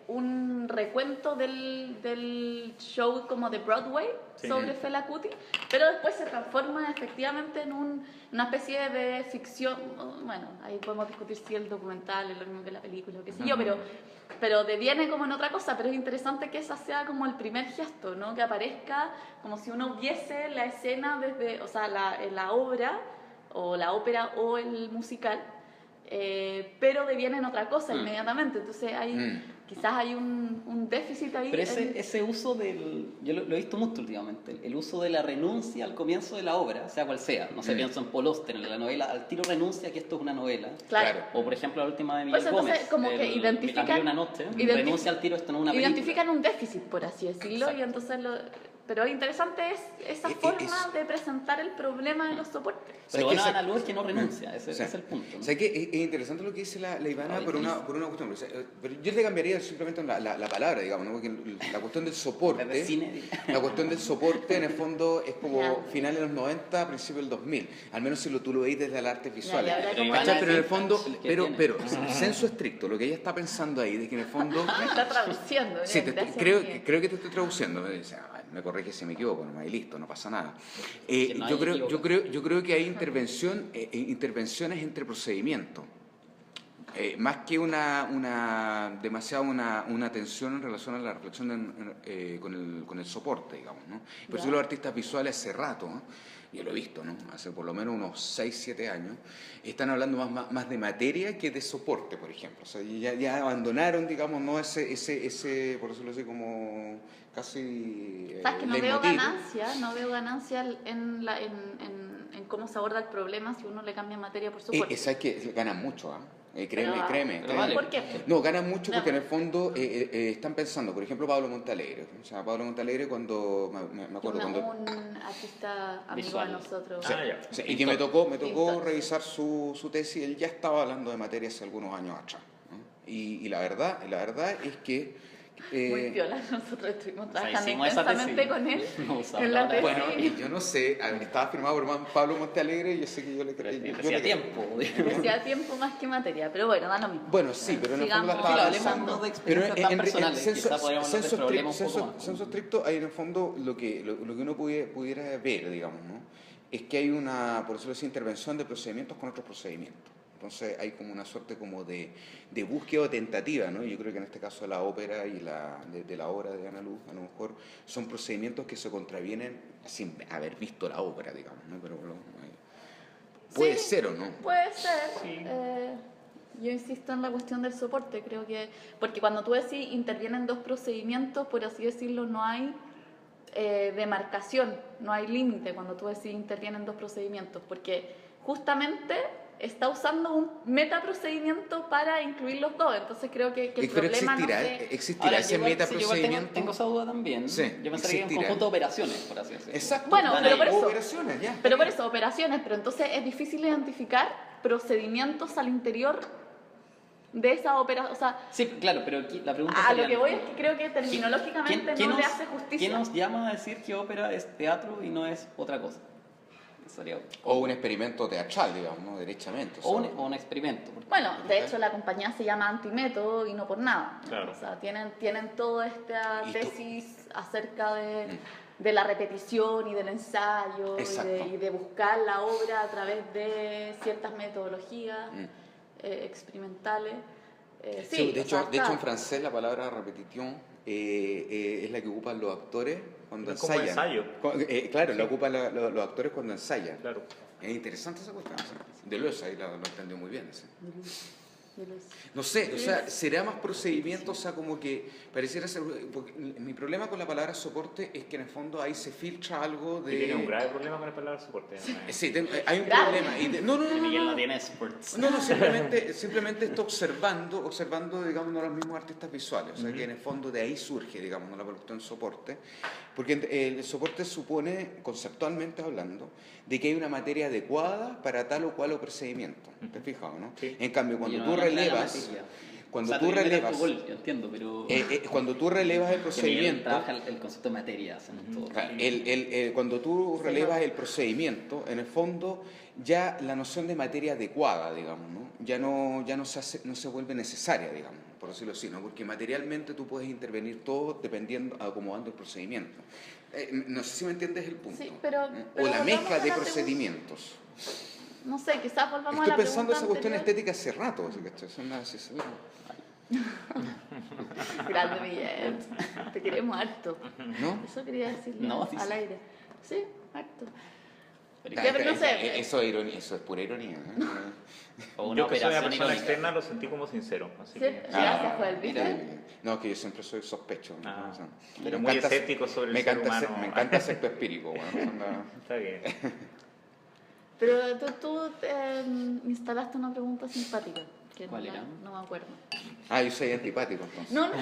un recuento del show como de Broadway Sí. sobre Fela Kuti, pero después se transforma efectivamente en una especie de ficción. Bueno, ahí podemos discutir si el documental es lo mismo que la película o qué sé yo, pero deviene como en otra cosa. Pero es interesante que esa sea como el primer gesto, ¿no? Que aparezca como si uno viese la escena desde, o sea, la obra o la ópera o el musical, pero deviene en otra cosa inmediatamente. Entonces hay quizás hay un déficit ahí. Pero ese uso yo lo he visto mucho últimamente, el uso de la renuncia al comienzo de la obra, sea cual sea. No sé, pienso en Paul Auster, en la novela, al tiro renuncia que esto es una novela. Claro. O por ejemplo la última de Miguel Pues entonces, Gómez, como que identifican, una noche, renuncia al tiro, esto no es una película. Identifican un déficit, por así decirlo, Exacto. y entonces pero interesante es esa forma de presentar el problema de los soportes. Pero bueno, Ana Luz es que no renuncia, ese es el punto, ¿no? O sea, que es interesante lo que dice la Ivana por una cuestión. O sea, pero yo le cambiaría simplemente la palabra, digamos, ¿no? Porque la cuestión del soporte, la cuestión del soporte en el fondo es como finales de los 90, principios del 2000. Al menos si tú lo veis desde el arte visual. Pero en el fondo, pero senso estricto, lo que ella está pensando ahí, de que en el fondo... Me está traduciendo. Sí, creo que te estoy traduciendo. Me corrige si me equivoco, nomás, y listo, no pasa nada. Yo creo que hay intervenciones entre procedimientos. Más que una tensión en relación a la reflexión con el soporte, digamos, ¿no? Por eso los artistas visuales hace rato, ¿no? Yo lo he visto, ¿no? Hace por lo menos unos 6, 7 años, están hablando más de materia que de soporte, por ejemplo. O sea, ya abandonaron, digamos, ¿no? ese por decirlo así, como casi... ¿Sabes que no veo ganancia en cómo se aborda el problema si uno le cambia materia por soporte? ¿Sabes que ganan mucho, ¿ah? Créeme. ¿Por qué? No, ganan mucho porque en el fondo están pensando, por ejemplo, Pablo Montalegre. O sea, Pablo Montalegre cuando, me acuerdo cuando... Un artista amigo visual de nosotros. Sí, y que me tocó revisar su tesis, él ya estaba hablando de materia hace algunos años atrás, ¿no? Y la verdad es que... Muy piola, nosotros estuvimos trabajando hicimos intensamente con él en la tesis. Bueno, yo no sé, estaba firmado por Pablo Montalegre y yo sé que yo le creí. Hacía tiempo. Hacía tiempo más que materia, pero bueno, da lo mismo. Bueno, sí, pero en el fondo la estaba hablemos de experiencias tan personales, quizá podríamos hablar de problemas un poco más. Senso estricto, hay en el fondo lo que uno pudiera ver, digamos, ¿no? Es que hay por decirlo así, intervención de procedimientos con otros procedimientos. Entonces hay como una suerte como de búsqueda o tentativa, ¿no? Yo creo que en este caso la ópera y de la obra de Ana Luz, a lo mejor son procedimientos que se contravienen sin haber visto la ópera, digamos, ¿no? Pero puede ser o no. Puede ser. Sí. Yo insisto en la cuestión del soporte, creo que... Porque cuando tú decís intervienen dos procedimientos, por así decirlo, no hay demarcación, no hay límite cuando tú decís intervienen dos procedimientos, porque justamente está usando un metaprocedimiento para incluir los dos, entonces creo que el problema ¿Existirá ese metaprocedimiento? Tengo esa duda también. Sí, yo pensaría que era un conjunto de operaciones, por así decirlo. Exacto. Bueno, pero por eso, operaciones, ya. pero por eso, operaciones, pero entonces es difícil identificar procedimientos al interior de esa operación, o sea... Sí, claro, pero la pregunta a sería... lo que voy es que creo que terminológicamente no le hace justicia. ¿Quién nos llama a decir que ópera es teatro y no es otra cosa? O un experimento teatral, digamos, ¿no? Derechamente. O un experimento. Bueno, de hecho la compañía se llama Antimétodo y no por nada. Claro. O sea, tienen toda esta tesis acerca de la repetición y del ensayo y de buscar la obra a través de ciertas metodologías experimentales. Sí, de hecho en francés la palabra repetición es la que ocupan los actores cuando ensayan. Como ensayo. Claro, la ocupan los actores cuando ensayan. Claro. Es interesante esa cuestión. Deleuze ahí lo entendió muy bien. ¿Sí? No sé, o sea, será más procedimiento, o sea, como que pareciera ser... Porque mi problema con la palabra soporte es que en el fondo ahí se filtra algo de... Tiene un grave problema con la palabra soporte. Sí, hay un problema. No, Miguel no tiene sports. No, simplemente está observando, digamos, no los mismos artistas visuales. O sea, que en el fondo de ahí surge, digamos, ¿no? La cuestión soporte. Porque el soporte supone, conceptualmente hablando, de que hay una materia adecuada para tal o cual procedimiento. ¿Te has fijado, no? Sí. En cambio, cuando tú relevas... yo entiendo, pero... cuando tú relevas el procedimiento... Trabaja el concepto de materia. Cuando tú relevas el procedimiento, en el fondo ya la noción de materia adecuada, digamos, ¿no? Ya no se vuelve necesaria, digamos, por decirlo así, ¿no? Porque materialmente tú puedes intervenir todo dependiendo, acomodando el procedimiento. No sé si me entiendes el punto. Sí, pero o la mezcla de procedimientos. No sé, quizás volvamos a la pregunta. Estoy pensando esa cuestión estética hace rato, así que es una Grande Miguel, te queremos harto. ¿No? Eso quería decirle al aire. Sí, harto. Ya, pero no sé. Eso es ironía, eso es pura ironía. O una Yo que soy una operación persona irónica. externa lo sentí como sincero. Así Sí, que, gracias, Joel, ¿viste? No, que yo siempre soy sospecho. Ah, ¿no? O sea, pero me muy encanta escéptico sobre el me ser encanta humano. Me encanta secto espíritu. Bueno, Está bien. Pero tú instalaste una pregunta simpática. Que ¿Cuál era? No me acuerdo. yo soy antipático entonces. No, no.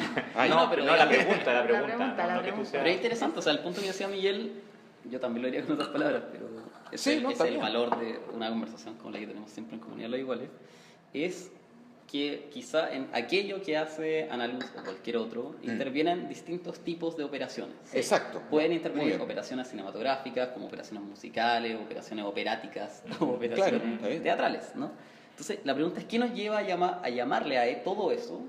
No, pero no, la digamos- pregunta, La pregunta, no, la no que tú pregunta. seas... Pero es interesante, o sea, el punto que decía Miguel, yo también lo diría con otras palabras, pero es, Sí, no, es está el bien. valor de una conversación como la que tenemos siempre en Comunidad Los Iguales, es que quizá en aquello que hace Ana Luz o cualquier otro, intervienen distintos tipos de operaciones. Exacto. Pueden Muy intervenir bien. operaciones cinematográficas, como operaciones musicales, operaciones operáticas, o Claro, operaciones está bien. teatrales, ¿no? Entonces, la pregunta es, ¿qué nos lleva a llamarle a todo eso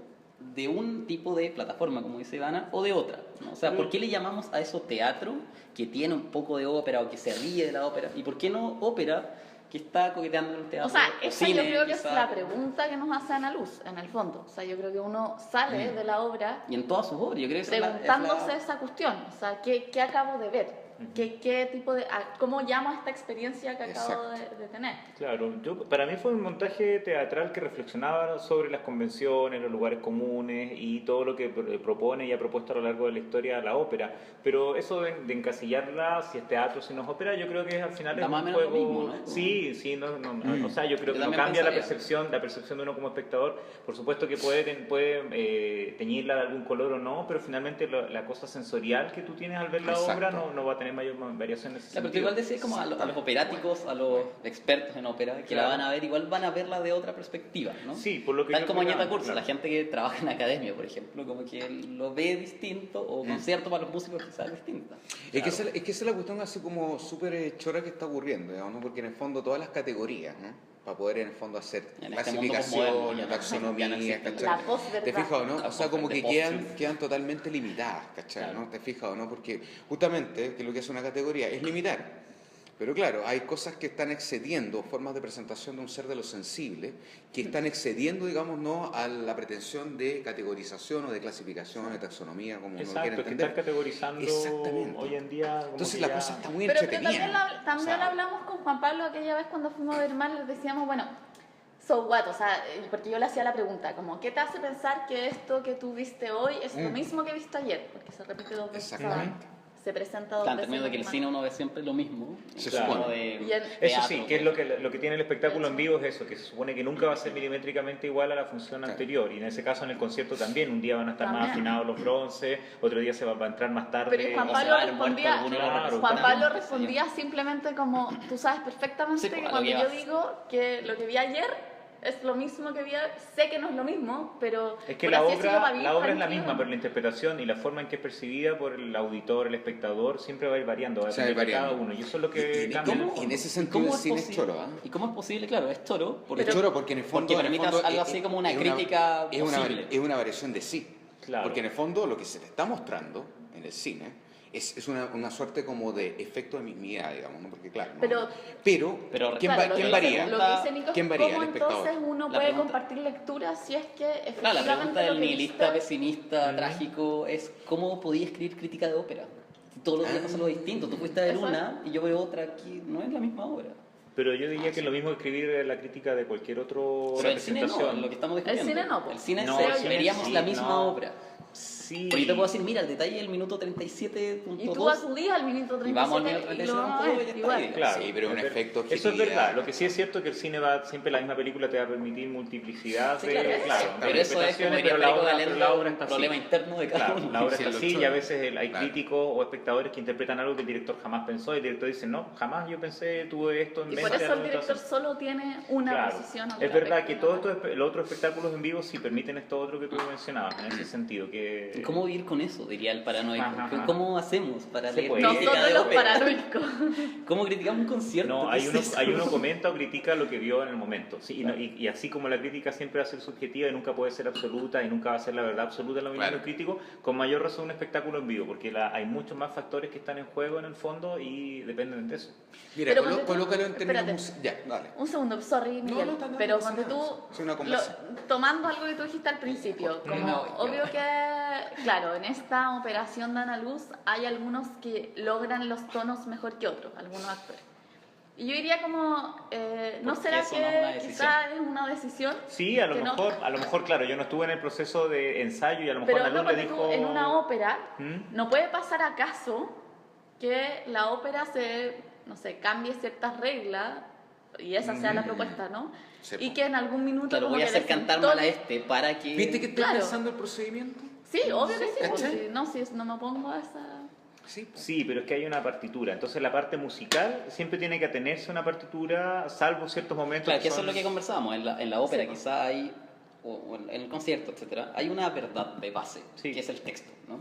de un tipo de plataforma, como dice Ivana, o de otra? ¿no? O sea, ¿por qué le llamamos a eso teatro, que tiene un poco de ópera o que se ríe de la ópera? ¿Y por qué no ópera, que está coqueteando en el teatro? O sea, esa cine, yo creo que es quizá? la pregunta que nos hace Ana Luz, en el fondo. O sea, yo creo que uno sale de la obra Y en todas sus obras, yo creo que esa es la- preguntándose esa cuestión. O sea, ¿qué acabo de ver? ¿Qué tipo de... ¿Cómo llamo a esta experiencia que acabo de tener? Claro, para mí fue un montaje teatral que reflexionaba sobre las convenciones, los lugares comunes y todo lo que propone y ha propuesto a lo largo de la historia la ópera. Pero eso de encasillarla, si es teatro, si no es ópera, yo creo que al final Da es más o un menos lo juego... mismo, ¿no? Sí, o sea, yo creo Yo que no también cambia pensaría. la percepción de uno como espectador. Por supuesto que puede teñirla de algún color o no, pero finalmente la cosa sensorial que tú tienes al ver la Exacto. obra no va a tener mayor variación en ese Claro, pero tú sentido. igual decís como a los operáticos, a los expertos en ópera, que la Claro. van a ver, igual van a verla de otra perspectiva, ¿no? Sí, por lo que Tal yo como creo, Añeta Curso, claro. la gente que trabaja en academia, por ejemplo, como que lo ve distinto, o concierto para los músicos quizás distinta. Es que esa es la cuestión así como súper chora que está ocurriendo, digamos, ¿no? Porque en el fondo todas las categorías, ¿no? Para poder en el fondo hacer En este mundo posmoderno clasificación, ya no taxonomía, existe ¿cachai? la posverdad. ¿Te fijas o no? La O sea, como que posverdad. quedan totalmente limitadas, ¿cachai? Claro. ¿no? ¿Te fijas o no? Porque justamente que lo que hace una categoría es limitar. Pero claro, hay cosas que están excediendo, formas de presentación de un ser de lo sensible, que están excediendo, digamos, ¿no? a la pretensión de categorización o de clasificación, de taxonomía, como uno lo quiera Exacto, es que entender. estar categorizando Exactamente. hoy en día... como Entonces que la ya- cosa está muy Pero entretenida. también O sea, lo hablamos con Juan Pablo aquella vez cuando fuimos a ver mal, les decíamos, bueno, so what, o sea, porque yo le hacía la pregunta, como, ¿qué te hace pensar que esto que tú viste hoy es lo mismo que viste ayer? Porque se repite dos veces, Exactamente. se presenta dos Claro, en veces. términos de que el cine uno ve siempre lo mismo. Se en términos supone. de Y en- Eso sí, teatro, que es por lo que tiene el espectáculo en vivo es eso, que se supone que nunca va a ser milimétricamente igual a la función Claro. anterior. Y en ese caso en el concierto también, un día van a estar más También. afinados los bronces, otro día se va a entrar más tarde. Pero Juan o Pablo se va a ver muerto respondía, alguno, Claro, Juan claro. Pablo respondía simplemente como, tú sabes perfectamente Sí, pues, que a lo cuando que yo vas. digo que lo que vi ayer es lo mismo que vi, sé que no es lo mismo, pero Es que por la así decirlo, para obra, mí la obra es la tranquilo, misma, ¿no? pero la interpretación y la forma en que es percibida por el auditor, el espectador, siempre va a ir variando, va a Se va a ir depender de cada variando. uno. Y eso es lo que Y cambia. en el en fondo. ese ¿Y sentido cómo el cine es posible? choro, ¿ah? ¿Y cómo es posible? Claro, es choro. Es choro porque en el fondo... porque en el permitas fondo algo así como una es crítica es posible. es una variación de sí. Claro. Porque en el fondo lo que se te está mostrando en el cine es una suerte como de efecto de mismidad, digamos, ¿no? Porque claro, ¿no? Pero- pero ¿quién, Claro, lo quién que varía? dice- Lo que dice Nico ¿Quién es varía? cómo El espectador. entonces uno La puede pregunta- compartir lecturas si es que Claro, efectivamente la pregunta lo del que nihilista, viste- pesimista, trágico, es ¿cómo podía escribir crítica de ópera? Si todos los días pasa algo distinto. Tú fuiste a ver Eso es. una y yo veo otra aquí. No es la misma obra. Pero yo diría que es lo mismo que escribir la crítica de cualquier otro Pero el cine no, representación. lo que estamos discutiendo. cine no, po. El cine No, se- el cine veríamos sí, la misma no. obra. Sí. Porque yo te puedo decir, mira, el detalle del minuto 37.2. Y tú acudías al minuto 37 Y vamos al minuto y lo vamos a 37 ver, y está igual. ahí. Claro, Sí, pero un ver- efecto Eso es objetividad. verdad. Lo que sí es cierto es que el cine va, siempre la misma película te va a permitir multiplicidad Sí, de, claro, claro, pero eso es como interpretaciones, diría pero la Federico obra, Galindo, pero la obra un está problema así. interno de cada Claro, uno. la obra Sí, está lo así y choro. a veces hay Claro. críticos o espectadores que interpretan algo que el director jamás pensó y el director dice, no, jamás yo pensé, tuve esto en Y mente. por eso a la el hora de director hacer". solo tiene una Claro. posición. Es verdad que todos los otros espectáculos en vivo sí permiten esto otro que tú mencionabas, en ese sentido. Que... ¿Cómo vivir con eso? Diría el paranoico. Ajá. ¿Cómo hacemos para Se leer puede. crítica Nosotros de los ópera? paranoicos. ¿Cómo criticamos un concierto? No, ¿Qué hay es uno, eso? hay uno comenta o critica lo que vio en el momento. Sí, y así como la crítica siempre va a ser subjetiva y nunca puede ser absoluta y nunca va a ser la verdad absoluta en la opinión Claro. del crítico, con mayor razón un espectáculo en vivo, porque hay muchos más factores que están en juego en el fondo y dependen de eso. Mira, Pero ponte tú- colócalo en términos... espérate. Ya, dale. Un segundo, sorry, Miguel, no, no pero pasa cuando nada, tú, es una conversa. tomando algo que tú dijiste al principio, como No, yo- obvio que, claro, en esta operación de Ana Luz hay algunos que logran los tonos mejor que otros, algunos actores. Y yo diría como, ¿no Porque será eso no es una que decisión. quizá es una decisión? Sí, a lo que no- mejor, claro, yo no estuve en el proceso de ensayo y a lo mejor Pero la no, luz le porque tú dijo... en una ópera, ¿Mm? ¿no puede pasar acaso que la ópera no sé, cambie ciertas reglas, y esa sea la propuesta, ¿no? Sí, Y po. que en algún minuto Claro, como voy a que hacer le cantar sentó- mal a este para que... ¿Viste que estoy Claro. pensando el procedimiento? Sí, obvio que sí, ¿Cachai? porque no, si no me opongo a esa... Sí, po. Sí, pero es que hay una partitura. Entonces la parte musical siempre tiene que atenerse a una partitura, salvo ciertos momentos. Claro, que eso son- es lo que conversábamos. En la ópera Sí, pues. quizá hay, o en el concierto, etcétera, hay una verdad de base, Sí. que es el texto, ¿no?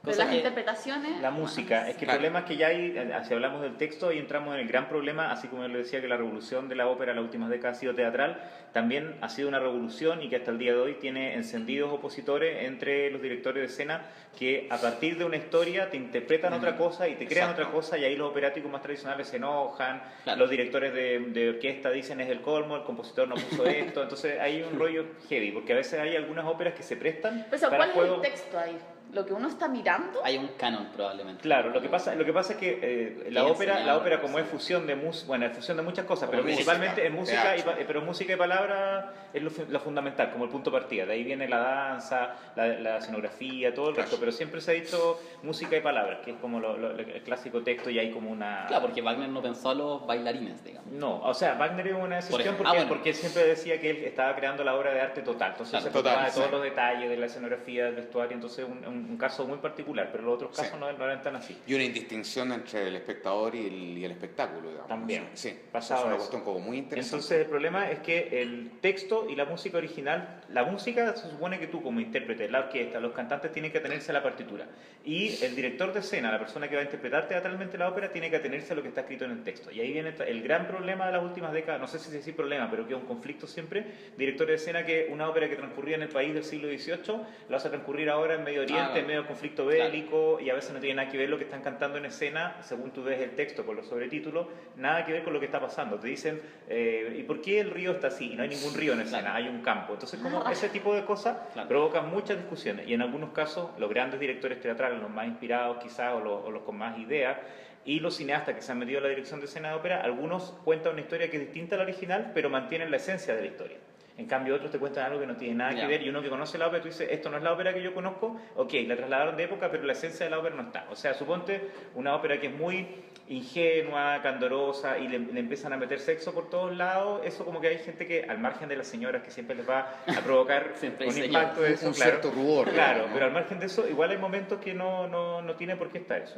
Pero Cosa las que- interpretaciones... La música, es que el Claro. problema es que ya hay, si hablamos del texto, ahí entramos en el gran problema, así como le decía que la revolución de la ópera en las últimas décadas ha sido teatral, también ha sido una revolución y que hasta el día de hoy tiene encendidos opositores entre los directores de escena que a partir de una historia te interpretan otra cosa y te crean Exacto. otra cosa y ahí los operáticos más tradicionales se enojan, Claro. los directores de orquesta dicen es el colmo, el compositor no puso esto, entonces hay un rollo heavy, porque a veces hay algunas óperas que se prestan Pero, para ¿cuál es juegos... el texto ahí? ¿Lo que uno está mirando? Hay un canon probablemente. Claro, lo que pasa es que la enseñado, ópera como sí. es fusión de es fusión de muchas cosas, Como pero música, principalmente es música, teatro. pero música y palabra es lo fundamental, como el punto de partida. De ahí viene la danza, la escenografía, todo el resto, pero siempre se ha dicho música y palabras, que es como el clásico texto y hay como una... Claro, porque Wagner no pensó a los bailarines, digamos. No, o sea, Wagner es una excepción ejemplo. porque, Bueno. porque él siempre decía que él estaba creando la obra de arte total, entonces Claro, se preocupaba total, de todos sí. los detalles de la escenografía, del vestuario, entonces un caso muy particular, pero los otros Sí. casos no eran tan así. Y una indistinción entre el espectador y el espectáculo, digamos. También. Sí, Pasado es una eso. cuestión como muy interesante. Entonces el problema es que el texto y la música original, la música se supone que tú como intérprete, la orquesta, los cantantes tienen que atenerse a la partitura y el director de escena, la persona que va a interpretar teatralmente la ópera, tiene que atenerse a lo que está escrito en el texto. Y ahí viene el gran problema de las últimas décadas, no sé si decir problema, pero que es un conflicto siempre, directores de escena que una ópera que transcurría en el país del siglo XVIII la hace transcurrir ahora en Medio Oriente, en medio del conflicto bélico, y a veces no tiene nada que ver lo que están cantando en escena, según tú ves el texto con los sobretítulos, nada que ver con lo que está pasando. Te dicen, ¿y por qué el río está así? Y no hay ningún río en escena, Claro. hay un campo. Entonces, como ese tipo de cosas Claro. provocan muchas discusiones. Y en algunos casos, los grandes directores teatrales, los más inspirados quizás, o los con más ideas, y los cineastas que se han metido a la dirección de escena de ópera, algunos cuentan una historia que es distinta a la original, pero mantienen la esencia de la historia. En cambio, otros te cuentan algo que no tiene nada que Ya. ver, y uno que conoce la ópera, tú dices, esto no es la ópera que yo conozco, ok, la trasladaron de época, pero la esencia de la ópera no está. O sea, suponte una ópera que es muy ingenua, candorosa, y le empiezan a meter sexo por todos lados, eso como que hay gente que, al margen de las señoras, que siempre les va a provocar Siempre hay un señoras. impacto de eso, Un claro. cierto rubor, Claro, digamos, ¿no? pero al margen de eso, igual hay momentos que no tiene por qué estar eso.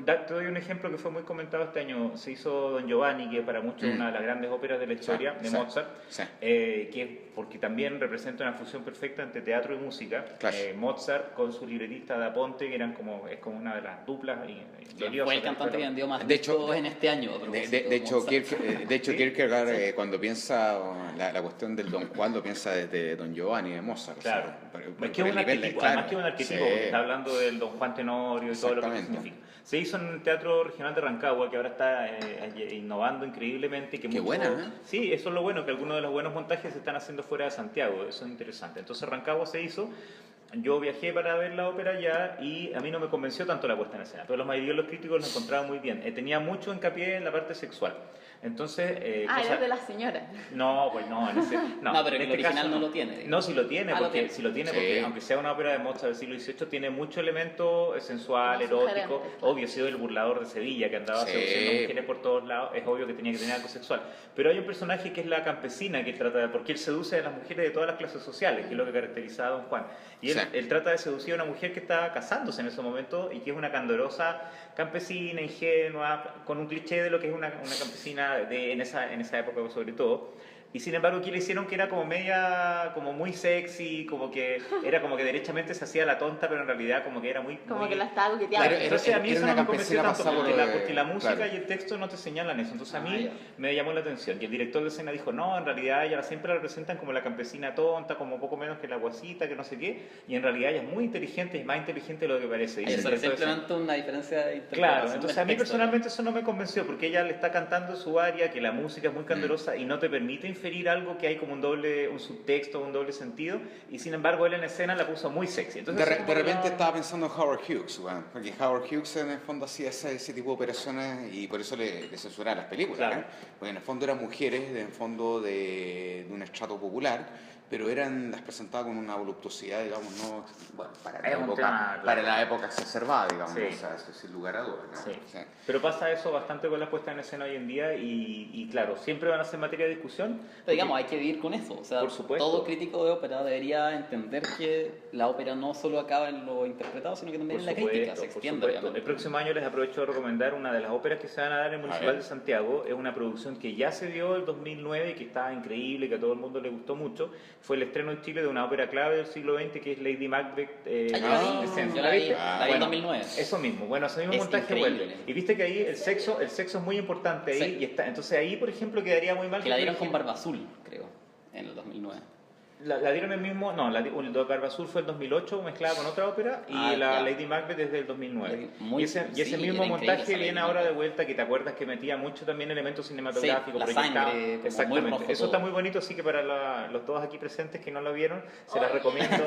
Ya. Te doy un ejemplo que fue muy comentado este año. Se hizo Don Giovanni, que para muchos es una de las grandes óperas de la historia, de sí, Mozart, sí. porque también representa una fusión perfecta entre teatro y música. Claro. Mozart con su libretista Da Ponte, que es como una de las duplas gloriosas Fue el de la cantante que historia. vendió más De hecho, discos en este año. a propósito, De hecho, Mozart. Kierkegaard, cuando piensa la cuestión del Don Juan, lo piensa desde Don Giovanni de Mozart. o sea, Claro, por es que es el un nivel, arquetipo, claro. además que es un arquetipo, Sí. porque está hablando del Don Juan Tenorio y todo lo que eso Exactamente. significa. Se hizo en el Teatro Regional de Rancagua, que ahora está innovando increíblemente. Que Qué buena, ¿eh? Sí, eso es lo bueno, que algunos de los buenos montajes se están haciendo fuera de Santiago, eso es interesante. Entonces Rancagua se hizo, yo viajé para ver la ópera allá y a mí no me convenció tanto la puesta en escena, pero la mayoría de los críticos lo encontraban muy bien. Tenía mucho hincapié en la parte sexual. Entonces, Eres de las señoras. no, pues no, en ese, no, No, pero en el este original caso no lo tiene, digamos. No, sí lo tiene, Ah, lo porque, tiene. sí lo tiene, Sí. porque aunque sea una ópera de Mozart del siglo XVIII, tiene mucho elemento sensual, Como erótico. sugerente, claro. Obvio, ha sido el burlador de Sevilla, que andaba Sí. seduciendo mujeres por todos lados, es obvio que tenía que tener algo sexual. Pero hay un personaje que es la campesina, que trata de, porque él seduce a las mujeres de todas las clases sociales, que es lo que caracterizaba a Don Juan. Y él, Sí. él trata de seducir a una mujer que está casándose en ese momento y que es una candorosa campesina, ingenua, con un cliché de lo que es una campesina en esa época sobre todo. Y sin embargo aquí le hicieron que era como media, como muy sexy, como que era como que derechamente se hacía la tonta, pero en realidad como que era muy... Como muy- que la estaba coqueteando. Claro, Entonces a mí era eso una no me convenció campesina tanto pasada por porque la música claro. y el texto no te señalan eso. Entonces a Ah, mí ya. me llamó la atención. Y el director de escena dijo, no, en realidad ella siempre la representan como la campesina tonta, como poco menos que la guasita, que no sé qué. Y en realidad ella es muy inteligente y más inteligente de lo que parece. Y Ahí el se director de escena- simplemente una diferencia de interpretación. Claro, entonces del a mí texto. personalmente eso no me convenció porque ella le está cantando su aria, que la música es muy candorosa y no te permite inferir algo que hay como un subtexto, un doble sentido, y sin embargo él en escena la puso muy sexy. Entonces, De repente estaba pensando en Howard Hughes, weón, porque Howard Hughes en el fondo hacía ese tipo de operaciones y por eso le censuraban las películas, Claro. porque en el fondo eran mujeres, en el fondo de un estrato popular, pero las presentaba con una voluptuosidad, digamos, no, bueno, para la Es un época, tema, claro. para la época exacerbada, digamos, Sí. o sea, eso sin lugar a dudas, ¿no? Sí. Sí. Pero pasa eso bastante con la puesta en escena hoy en día y claro, siempre van a ser materia de discusión. Pero digamos, hay que vivir con eso. O sea, Por supuesto. todo crítico de ópera debería entender que la ópera no solo acaba en lo interpretado, sino que también en la crítica, se extiende. Obviamente. El próximo año les aprovecho de recomendar una de las óperas que se van a dar en el Municipal ver. de Santiago. Es una producción que ya se dio el 2009 y que está increíble, que a todo el mundo le gustó mucho. Fue el estreno en Chile de una ópera clave del siglo XX que es Lady Macbeth. Ah, yo la vi, de Sense. yo la vi, viste? la vi en 2009. Eso mismo, bueno, ese mismo Es montaje increíble. vuelve. Y viste que ahí el sexo es muy importante ahí, Sí. y está, entonces ahí, por ejemplo, quedaría muy mal Que la dieron con por ejemplo, Barba Azul, creo, en el 2009. la dieron el mismo, no, el de Barba Azul fue el 2008 mezclada con otra ópera y Ah, la ya. Lady Macbeth desde el 2009. Muy- y ese sí, mismo era increíble montaje esa Lady viene ahora Macbeth. de vuelta, que te acuerdas que metía mucho también elementos cinematográficos, la proyectado. sangre, como muy Exactamente. rojo Eso todo. está muy bonito, así que para los todos aquí presentes que no lo vieron, se las recomiendo.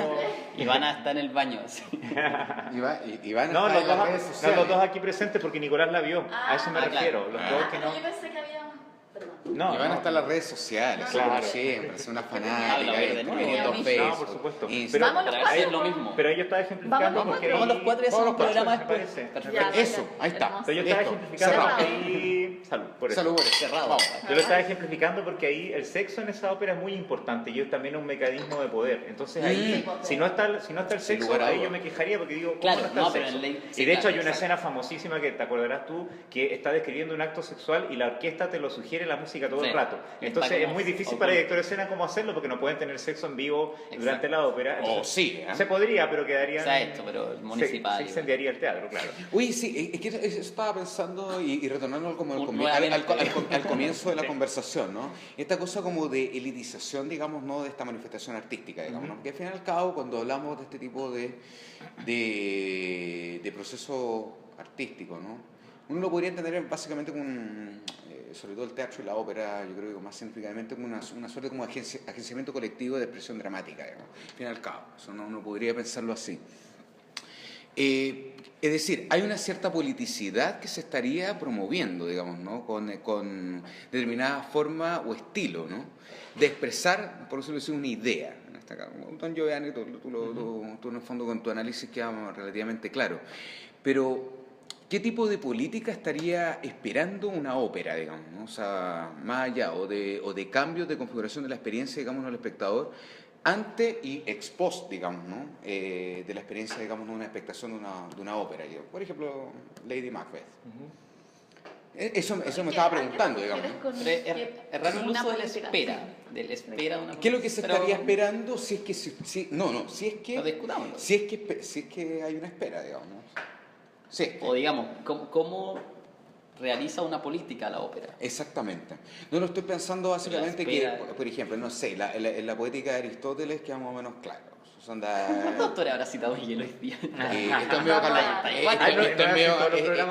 Y van a estar en el baño. Sí. Y van a No, estar los en las dos, redes no, sociales. los dos aquí presentes porque Nicolás la vio. A eso me Ah, refiero. claro. Los dos que no. Yo pensé que había más. Perdón. No, Y van a no. estar en las redes sociales, Claro. como siempre, es una Habla fanática, de nuevo. escribiendo No, Facebook, por supuesto. Instagram. Vamos los Para ver cuatro. lo mismo. Pero yo estaba ejemplificando Vamos los porque cuatro. Vamos los cuatro y hacemos un programa me después. parece. Perfecto. Ya, Eso, ya, ahí está. hermoso. Pero yo estaba Listo. ejemplificando Cerrado. porque ahí... Salud, por eso. Salud, por eso. Cerrado. Vamos. Yo lo estaba ejemplificando porque ahí el sexo en esa ópera es muy importante y es también un mecanismo de poder. Entonces ahí, si no está el Sin sexo, lugar a ahí duda. yo me quejaría porque digo, ¿cómo Claro, no está no, el pero sexo? en ley- sí, Y de hecho claro, hay una exacto. escena famosísima que te acordarás tú que está describiendo un acto sexual y la orquesta te lo sugiere la música todo el Sí. rato. Está Entonces es como muy difícil oculto. para el director de escena cómo hacerlo porque no pueden tener sexo en vivo durante la ópera. Entonces, sí, ¿eh? se podría, pero quedaría... Se ha hecho, pero el municipal. Se incendiaría el teatro, claro. Uy, sí, es que eso estaba pensando y retornando como Nuevamente. al comienzo de la conversación, ¿no? Esta cosa como de elitización, digamos, ¿no? De esta manifestación artística, digamos, ¿no? Que al fin y al cabo, cuando hablamos de este tipo de proceso artístico, ¿no? Uno lo podría entender básicamente como sobre todo el teatro y la ópera, yo creo que más significativamente como una suerte como agenciamiento colectivo de expresión dramática, digamos, al fin y al cabo. Eso no uno podría pensarlo así. Es decir, hay una cierta politicidad que se estaría promoviendo, digamos, ¿no? Con determinada forma o estilo, ¿no? De expresar, por decirlo así, una idea. En este caso, Don Giovanni, tú en el fondo con tu análisis queda relativamente claro. Pero, ¿qué tipo de política estaría esperando una ópera, digamos, ¿no? O sea, más allá, o de cambios de configuración de la experiencia, digamos, del espectador, ante y ex post, digamos, ¿no? De la experiencia, digamos, de una expectación de una ópera. Por ejemplo, Lady Macbeth. Eso me estaba preguntando, digamos. Pero es raro el uso de la espera. De la espera de una ¿Qué es lo que se pero- estaría esperando si es que... si Pero discutámoslo. si es que hay una espera, digamos, ¿no? Sí. O digamos, ¿cómo realiza una política la ópera? Exactamente. No lo estoy pensando básicamente La que, espera. por ejemplo, no sé, la poética de Aristóteles queda más o menos claro. Son ¿Cuántos autores habrá citado Hielo hoy día? esto es medio Carlos.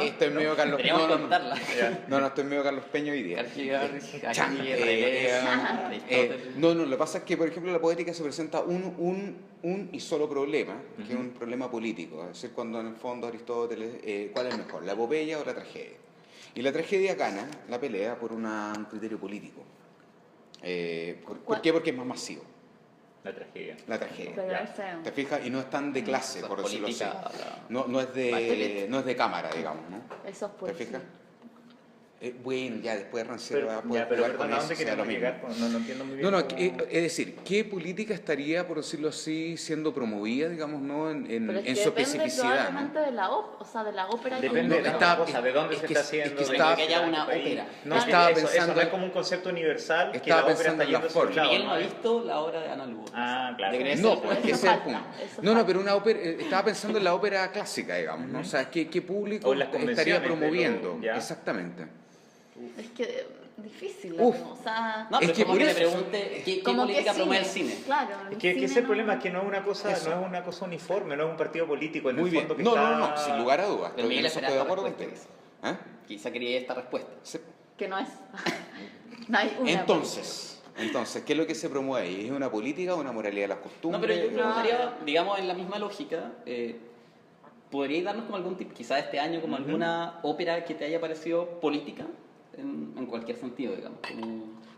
Esto es medio Carlos. Teníamos que contarla. No, estoy medio Carlos Peña hoy día. Kierkegaard, Chan, Relés, Aristóteles. no, lo que pasa es que, por ejemplo, la poética se presenta un y solo problema, que es un problema político. Es decir, cuando en el fondo Aristóteles, ¿cuál es mejor, la epopeya o la tragedia? Y la tragedia gana la pelea por un criterio político. ¿Por qué? Porque es más masivo. La tragedia. La tragedia. Pero Ya. ese- ¿Te fijas? Y no es tan de clase, Eso es por decirlo así. política, No es de cámara, digamos, ¿no? Eso es ¿Te poesía. fijas? Bueno, ya después Rancière va a poder pero jugar con perdón, ¿a eso, dónde sea lo queremos mismo. llegar? No entiendo muy bien. No, cómo- es decir, ¿qué política estaría, por decirlo así, siendo promovida, digamos, ¿no? en Pero es que su depende especificidad, ¿no? probablemente de la ópera, o sea, de la ópera. Depende No, de la está- cosa, de dónde es se que- está es haciendo. que de estaba- qué que haya una país. ópera. No, Estaba eso pensando no es en- como un concepto universal que estaba la ópera pensando está en la yendo hacia forma. un lado, Miguel no ha ¿no? visto la obra de Ana Lugo. Ah, claro. Debería ser No, el pues problema. que ese es el falta, punto. eso No, falta. pero una ópera, estaba pensando en la ópera clásica, digamos, ¿no? O sea, ¿qué público O en las estaría convenciones de promoviendo? lo- ya. Exactamente. Es que difícil, Uf. ¿no? O sea, No, pero Es que como por que le eso- pregunte ¿qué como que política promueve el cine. cine? Claro, Es que ese es el problema, es que no es una cosa, Eso. no es una cosa uniforme, no es un partido político en Muy el bien. fondo que No, está... no, sin lugar a dudas. Pero Miguel en eso espera estoy de esta acuerdo respuesta, contigo. ¿Eh? Quizá quería esta respuesta. Sí. que no es. No hay una. Entonces, Entonces, ¿qué es lo que se promueve? ¿Es una política o una moralidad de las No, costumbres? pero yo preguntaría, digamos, en la misma lógica, ¿podríais darnos como algún tipo, quizás este año, como alguna ópera que te haya parecido política? En cualquier sentido, digamos.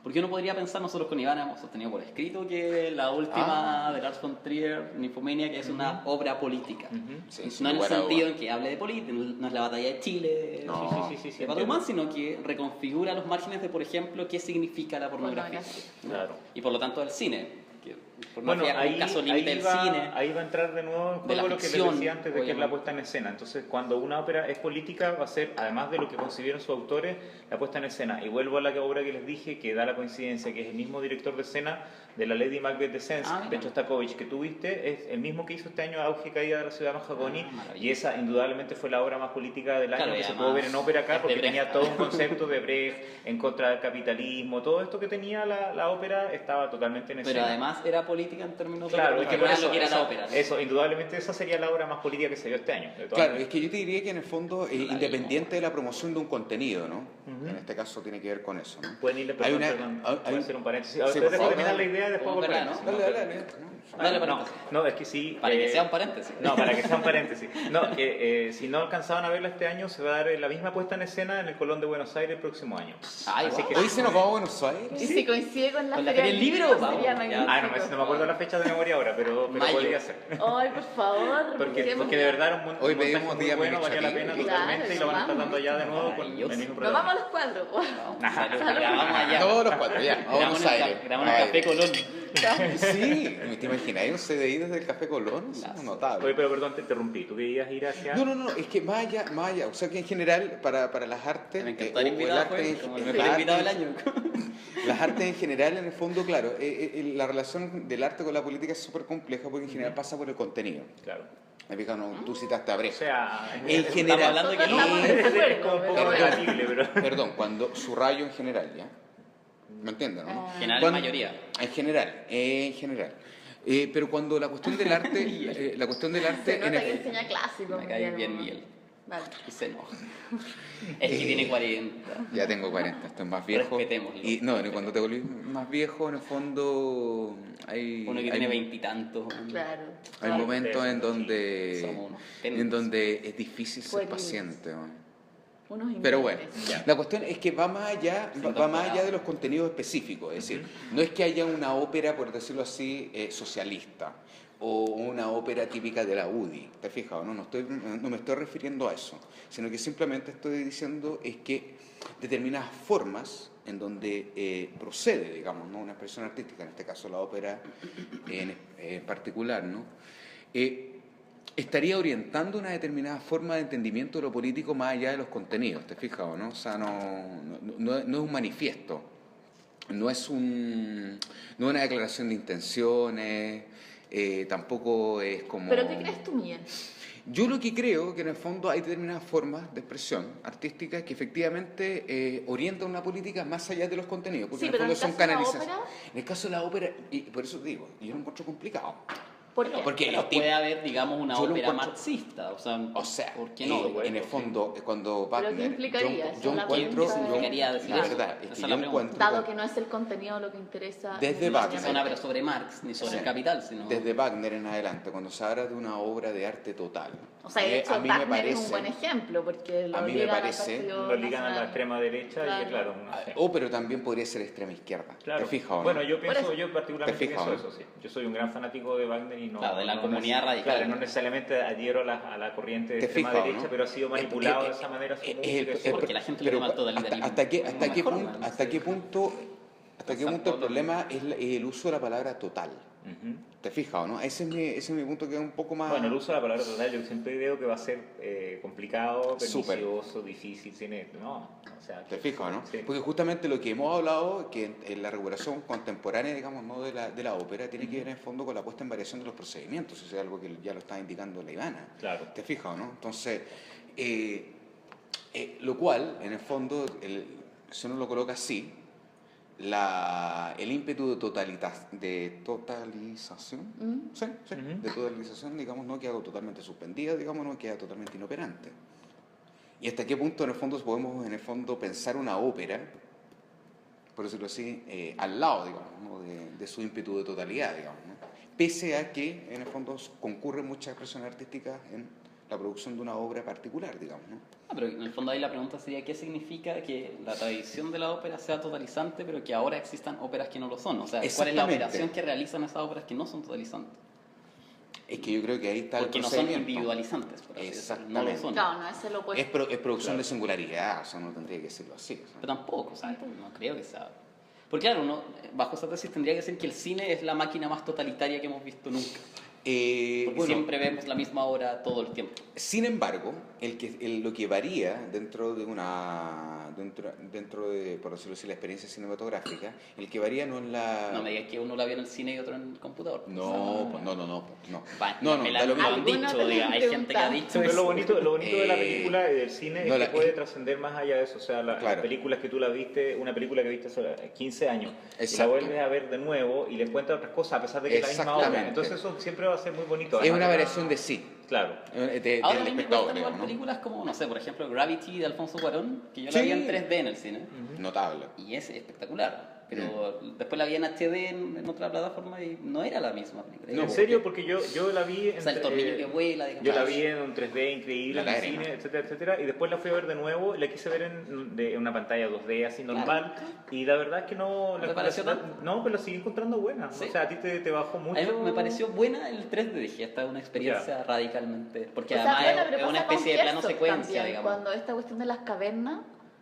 Porque uno podría pensar, nosotros con Ivana hemos sostenido por escrito que la última de Lars von Trier, Nymphomania, que es una obra política. Sí, sin No en el lugar a sentido dudas. en que hable de política, no es la batalla de Chile, No. Sí, de Patrumán, sino que reconfigura los márgenes de, por ejemplo, qué significa la pornografía. Pornografía. Claro. Y por lo tanto el cine. Que Bueno, pornografía como un caso límite del cine. ahí va a entrar de nuevo en de la juego lo que les ficción, decía antes de que es la obviamente. puesta en escena. Entonces, cuando una ópera es política, va a ser, además de lo que concibieron sus autores, la puesta en escena. Y vuelvo a la obra que les dije, que da la coincidencia, que es el mismo director de escena de la Lady Macbeth de Sense, Ah, de Shostakovich, que tuviste, es el mismo que hizo este año Auge y Caída de la Ciudad de Mahagoni, maravilloso. y esa indudablemente fue la obra más política del año Claro, que y se además pudo ver en ópera es acá, de porque Brecht. tenía todo un concepto de Brecht en contra del capitalismo, todo esto que tenía la ópera estaba totalmente en escena. Pero además era política en términos Claro, de es que por eso, lo que era la ópera. ¿no? eso, indudablemente esa sería la obra más política que se dio este año. de todas Claro, maneras. es que yo te diría que en el fondo, La independiente de la promoción de un contenido, ¿no? Ujú. En este caso tiene que ver con eso, ¿no? Pueden irle, Hay perdón, una- perdón, hay- voy a hacer un paréntesis. Sí, Ahora por dejo favor. terminar la idea y después Como hago verán, paréntesis. ¿no? Dale, dale, dale. Dale, no, paréntesis. no, es que sí. Para que sea un paréntesis. No, para que sea un paréntesis. No, que si no alcanzaban a verla este año, se va a dar la misma puesta en escena en el Colón de Buenos Aires el próximo año. Ay, Así guau. que Hoy se nos vamos a Buenos Aires. Y si coincide con la ¿Con la feria feria del libro? sería Vamos, ya. magnífico. no me acuerdo la fecha de memoria ahora, pero Mayo. podría ser. Ay, por favor. Porque busquemos- de verdad era un Hoy montaje pedimos muy día bueno, valía la Minichatín. pena Claro, totalmente y lo van a estar vamos. dando allá de nuevo con el Maravilloso. mismo Nos programa. vamos a los cuadros. Grabamos allá. Todos los cuatro, ya, a Buenos Aires. Grabamos en el Café Colón. Sí, ¿te imaginas un CDI desde el Café Colón? Es Claro. notable. Oye, pero perdón, te interrumpí. ¿Tú querías ir hacia...? No, es que más allá, o sea que en general para las artes, Me encantó o el el invitado, arte fue en- como el en- mejor las invitado del artes- año. Las artes en general, en el fondo, claro, la relación del arte con la política es súper compleja porque en general pasa por el contenido. Claro. Me fijas, no, tú citaste a O Brecht. sea, En general, hablando que no. Nosotros estamos de es como un acuerdo, poco pero- debatible, pero... Perdón, cuando su rayo en general, ¿ya? ¿Me entienden, no? Ah. General, Cuando- mayoría. En general. Pero cuando la cuestión del arte, la cuestión del Se arte en nota que el, enseña clásico. Me cae bien Miguel. Vale. Y se enoja. Es que tiene 40. ya tengo 40, estoy más viejo. Respetémoslo. Y no, cuando te volví más viejo, en el fondo hay Uno que hay- tiene 20 y tantos. Claro. Hay momentos en donde Somos unos en pendejos. donde es difícil ser Puerillos. paciente, ¿no? Unos Pero bueno, imbéciles. la cuestión es que va más allá, va más allá de los contenidos específicos. Es decir, no es que haya una ópera, por decirlo así, socialista o una ópera típica de la UDI. ¿Te has fijado? No me estoy refiriendo a eso, sino que simplemente estoy diciendo es que determinadas formas en donde procede, digamos, ¿no? Una expresión artística, en este caso la ópera en particular, ¿no? Estaría orientando una determinada forma de entendimiento de lo político más allá de los contenidos, ¿te fijas o no? O sea, no es un manifiesto, no es una declaración de intenciones, tampoco es como... ¿Pero qué crees tú, Miguel? Yo lo que creo que en el fondo hay determinadas formas de expresión artística que efectivamente orientan una política más allá de los contenidos, porque Sí, en el pero fondo en el son caso de la canalizaciones. ópera- En el caso de la ópera, y por eso digo, yo lo encuentro complicado. ¿Por qué? Porque Pero el tipo- puede haber, digamos, una yo lo ópera encuentro- marxista. O sea, ¿por qué no? en el fondo, cuando ¿Pero qué Wagner, implicaría eso? yo La encuentro, pregunta yo- significaría decir la eso. verdad, es Esa que es yo la encuentro, Dado que no es el contenido lo que interesa. Desde No Wagner. es una obra sobre Marx ni sobre Sí. el capital, sino... desde Wagner en adelante, cuando se habla de una obra de arte total, O sea, de hecho, a mí me Wagner es un parece- buen ejemplo porque lo a mí me ligan al parece- Partido Lo ligan a la Nacional. extrema derecha y claro, no sé. pero también podría ser extrema izquierda. Claro. ¿Te fijas o no? Bueno, yo Por eso. particularmente ¿Te fijas, pienso no? eso, sí. Yo soy un gran fanático de Wagner y no... Claro, de la no comunidad radical. Claro, no necesariamente adhiero a la corriente de ¿Te extrema fijas, derecha, no? pero ha sido manipulado de esa manera su música, eso. Porque la gente le pero llama al totalitarismo. ¿Hasta qué Mejor, punto, ¿no? hasta qué punto el Pablo. problema es el uso de la palabra total? Ujú. ¿Te fijas o no? Ese es mi punto que es un poco más... Bueno, el uso de la palabra total yo siempre veo que va a ser complicado, Súper. pernicioso, difícil, tiene... No, o sea... ¿Te fijas, no? Sí. Porque justamente lo que hemos hablado, que en la regulación contemporánea, digamos, ¿no? de la ópera, tiene que ver en el fondo con la puesta en variación de los procedimientos, eso es algo que ya lo está indicando la Ivana. Claro. ¿Te fijas, no? Entonces, lo cual, en el fondo, si uno lo coloca así, el ímpetu de totalización, sí, Ujú. de totalización, digamos, no queda totalmente suspendida, digamos, no queda totalmente inoperante. ¿Y hasta qué punto, en el fondo, podemos, en el fondo, pensar una ópera por decirlo así, al lado, digamos, ¿no? de su ímpetu de totalidad, digamos, ¿no? Pese a que, en el fondo, concurren muchas expresiones artísticas en la producción de una obra particular, digamos, ¿no? Pero en el fondo ahí la pregunta sería, ¿qué significa que la tradición de la ópera sea totalizante, pero que ahora existan óperas que no lo son? O sea, ¿cuál es la Exactamente. operación que realizan esas óperas que no son totalizantes? Es que yo creo que ahí está el Porque no son procedimiento. individualizantes, por así decirlo, no lo Exactamente. son. Claro, no es el opuesto. Es producción de singularidad, o sea, no tendría que decirlo así. O sea. Pero tampoco, ¿sabes? No creo que sea. Porque claro, uno, bajo esa tesis tendría que decir que el cine es la máquina más totalitaria que hemos visto nunca. Porque Bueno, siempre vemos la misma obra todo el tiempo. sin embargo, lo que varía dentro de dentro de, por decirlo así, la experiencia cinematográfica, el que varía no es la... No me digas que uno la vio en el cine y otro en el computador. No, pues no. Va, No, me da lo lo han mismo. dicho, Algunos diga, hay gente que ha dicho Pero eso. lo bonito de la película y del cine no, es la- que puede trascender más allá de eso. O sea, las Claro. películas que tú la viste, una película que viste hace 15 años, y la Exacto. vuelves a ver de nuevo y le cuentas otras cosas, a pesar de que es la misma obra. Exactamente. Entonces eso siempre va a ser muy bonito. Es además una de la- variación de sí, Claro. Ahora del a mí me espectador, gustan igual digamos, ¿no? películas como, no sé, por ejemplo, Gravity de Alfonso Cuarón, que yo la Sí. vi en 3D en el cine, Notable. y es espectacular. Pero después la vi en HD en otra plataforma y no era la misma película. No, En serio, porque yo la vi en O sea, el tornillo que vuela, digamos. yo la vi en un 3D increíble La en el lágrima. cine, etcétera, etcétera, y después la fui a ver de nuevo y la quise ver en una pantalla 2D así normal, y la verdad es que no ¿No te pareció tanto? no, pero la seguí encontrando buena. ¿Sí? O sea, a ti te bajó A mucho. mí me pareció buena el 3D, dije, esta es una experiencia radicalmente. Porque O sea, además bueno, pero es una pasa con especie de plano Herzog secuencia, también, digamos. Cuando esta cuestión de las cavernas,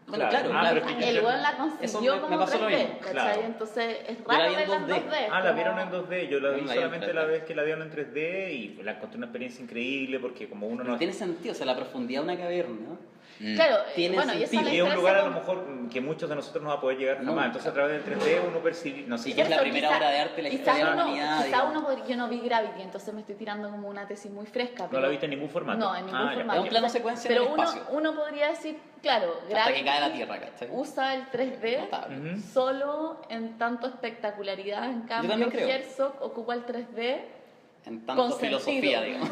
Bueno, Claro. claro, Ah, claro. pero es que el weón la Eso consiguió me como pasó lo 3D, mismo, ¿cachai? claro. Entonces es Yo la raro vi en verla en 2D. 2D. Ah, la como- vieron en 2D, yo la vi Yo la vi en solamente 3D. la vez que la dieron en 3D y la encontré una experiencia increíble porque como uno No no... tiene sentido, o sea, la profundidad de una caverna. Claro, Tiene bueno, y esa sentido. es la Y es un lugar a lo diferencia mejor que muchos de nosotros no va a poder llegar jamás. Nunca. Entonces a través del 3D uno percibe, no sé, Y que es la Eso, primera obra de arte de la quizá historia de la uno- humanidad, Quizá digamos. uno podría, yo no vi Gravity, entonces me estoy tirando como una tesis muy fresca. no pero- la viste en ningún formato. No, en ningún Ah, ya. formato. Es un plano secuencia en Pero el uno, espacio. uno podría decir, claro, Hasta que Gravity cae la tierra, ¿cachai? usa el 3D Notable. Ujú. solo en tanto espectacularidad, en cambio también creo. Herzog ocupa el 3D En tanto con filosofía, sentido. digamos.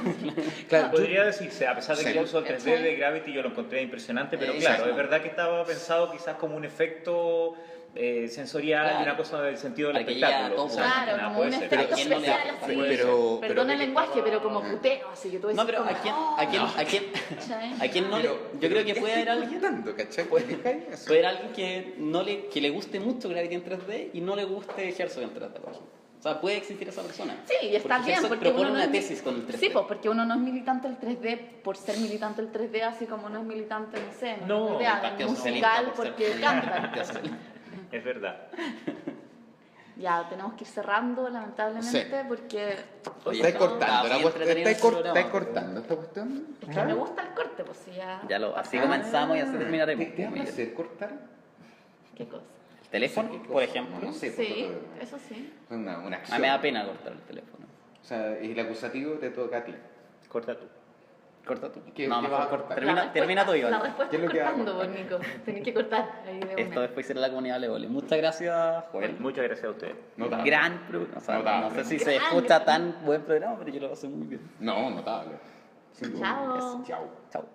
Claro, Podría decirse, a pesar de que Sí. yo uso el 3D de Gravity, yo lo encontré impresionante, pero Exacto. claro, es verdad que estaba pensado quizás como un efecto sensorial Claro. y una cosa del sentido del Para que llegue a espectáculo. todo. O sea, Claro, nada, como puede un ser. efecto Pero ¿quién no le especial afecta? así. Pero- Perdón el que lenguaje, estaba- pero como puteo, así que tú No, decís pero como, ¿a quién no le... Yo creo que puede haber alguien... Tanto, ¿cachai? Eso. Puede haber alguien que le guste mucho Gravity en 3D y no le guste Herzog en 3D, por ejemplo. O sea, puede existir esa persona. Sí, y está Porque bien, Herzog porque propone uno no una es tesis con el 3D. Sí, pues porque uno no es militante del 3D por ser militante del 3D, así como no es militante, no sé, No, no, idea, el Partido del Socialista musical por ser porque militante. cantan. Es verdad. Ya, tenemos que ir cerrando, lamentablemente, Sí. porque... Oye, Estáis no, cortando, estaba la muy cuestión- entretenido estáis este programa. estáis cortando esta cuestión. Es que me gusta el corte, pues sí, ya... Así comenzamos y así terminaremos. ¿Te da placer cortar? ¿Qué cosa? ¿El teléfono, ¿Qué cosa? por ejemplo? No sé, Sí, pues, eso sí. una A mí acción. me da pena cortar el teléfono. O sea, el acusativo te toca a ti. Corta tú. Corta tú. ¿Qué No, vas mejor a cortar? Termina tú, Iván. La respuesta ¿Qué es es lo que va a cortando, cortar? pues, Nico. Tenés que cortar ahí de Esto una. después será la comunidad Leoli. Muchas gracias, Joel. Muchas gracias a ustedes. Notable. Gran programa. O sea, Notable. no sé si se Grande. escucha tan buen programa, pero yo lo pasé muy bien. No, notable. Sin duda. Chao. Chao. Chao.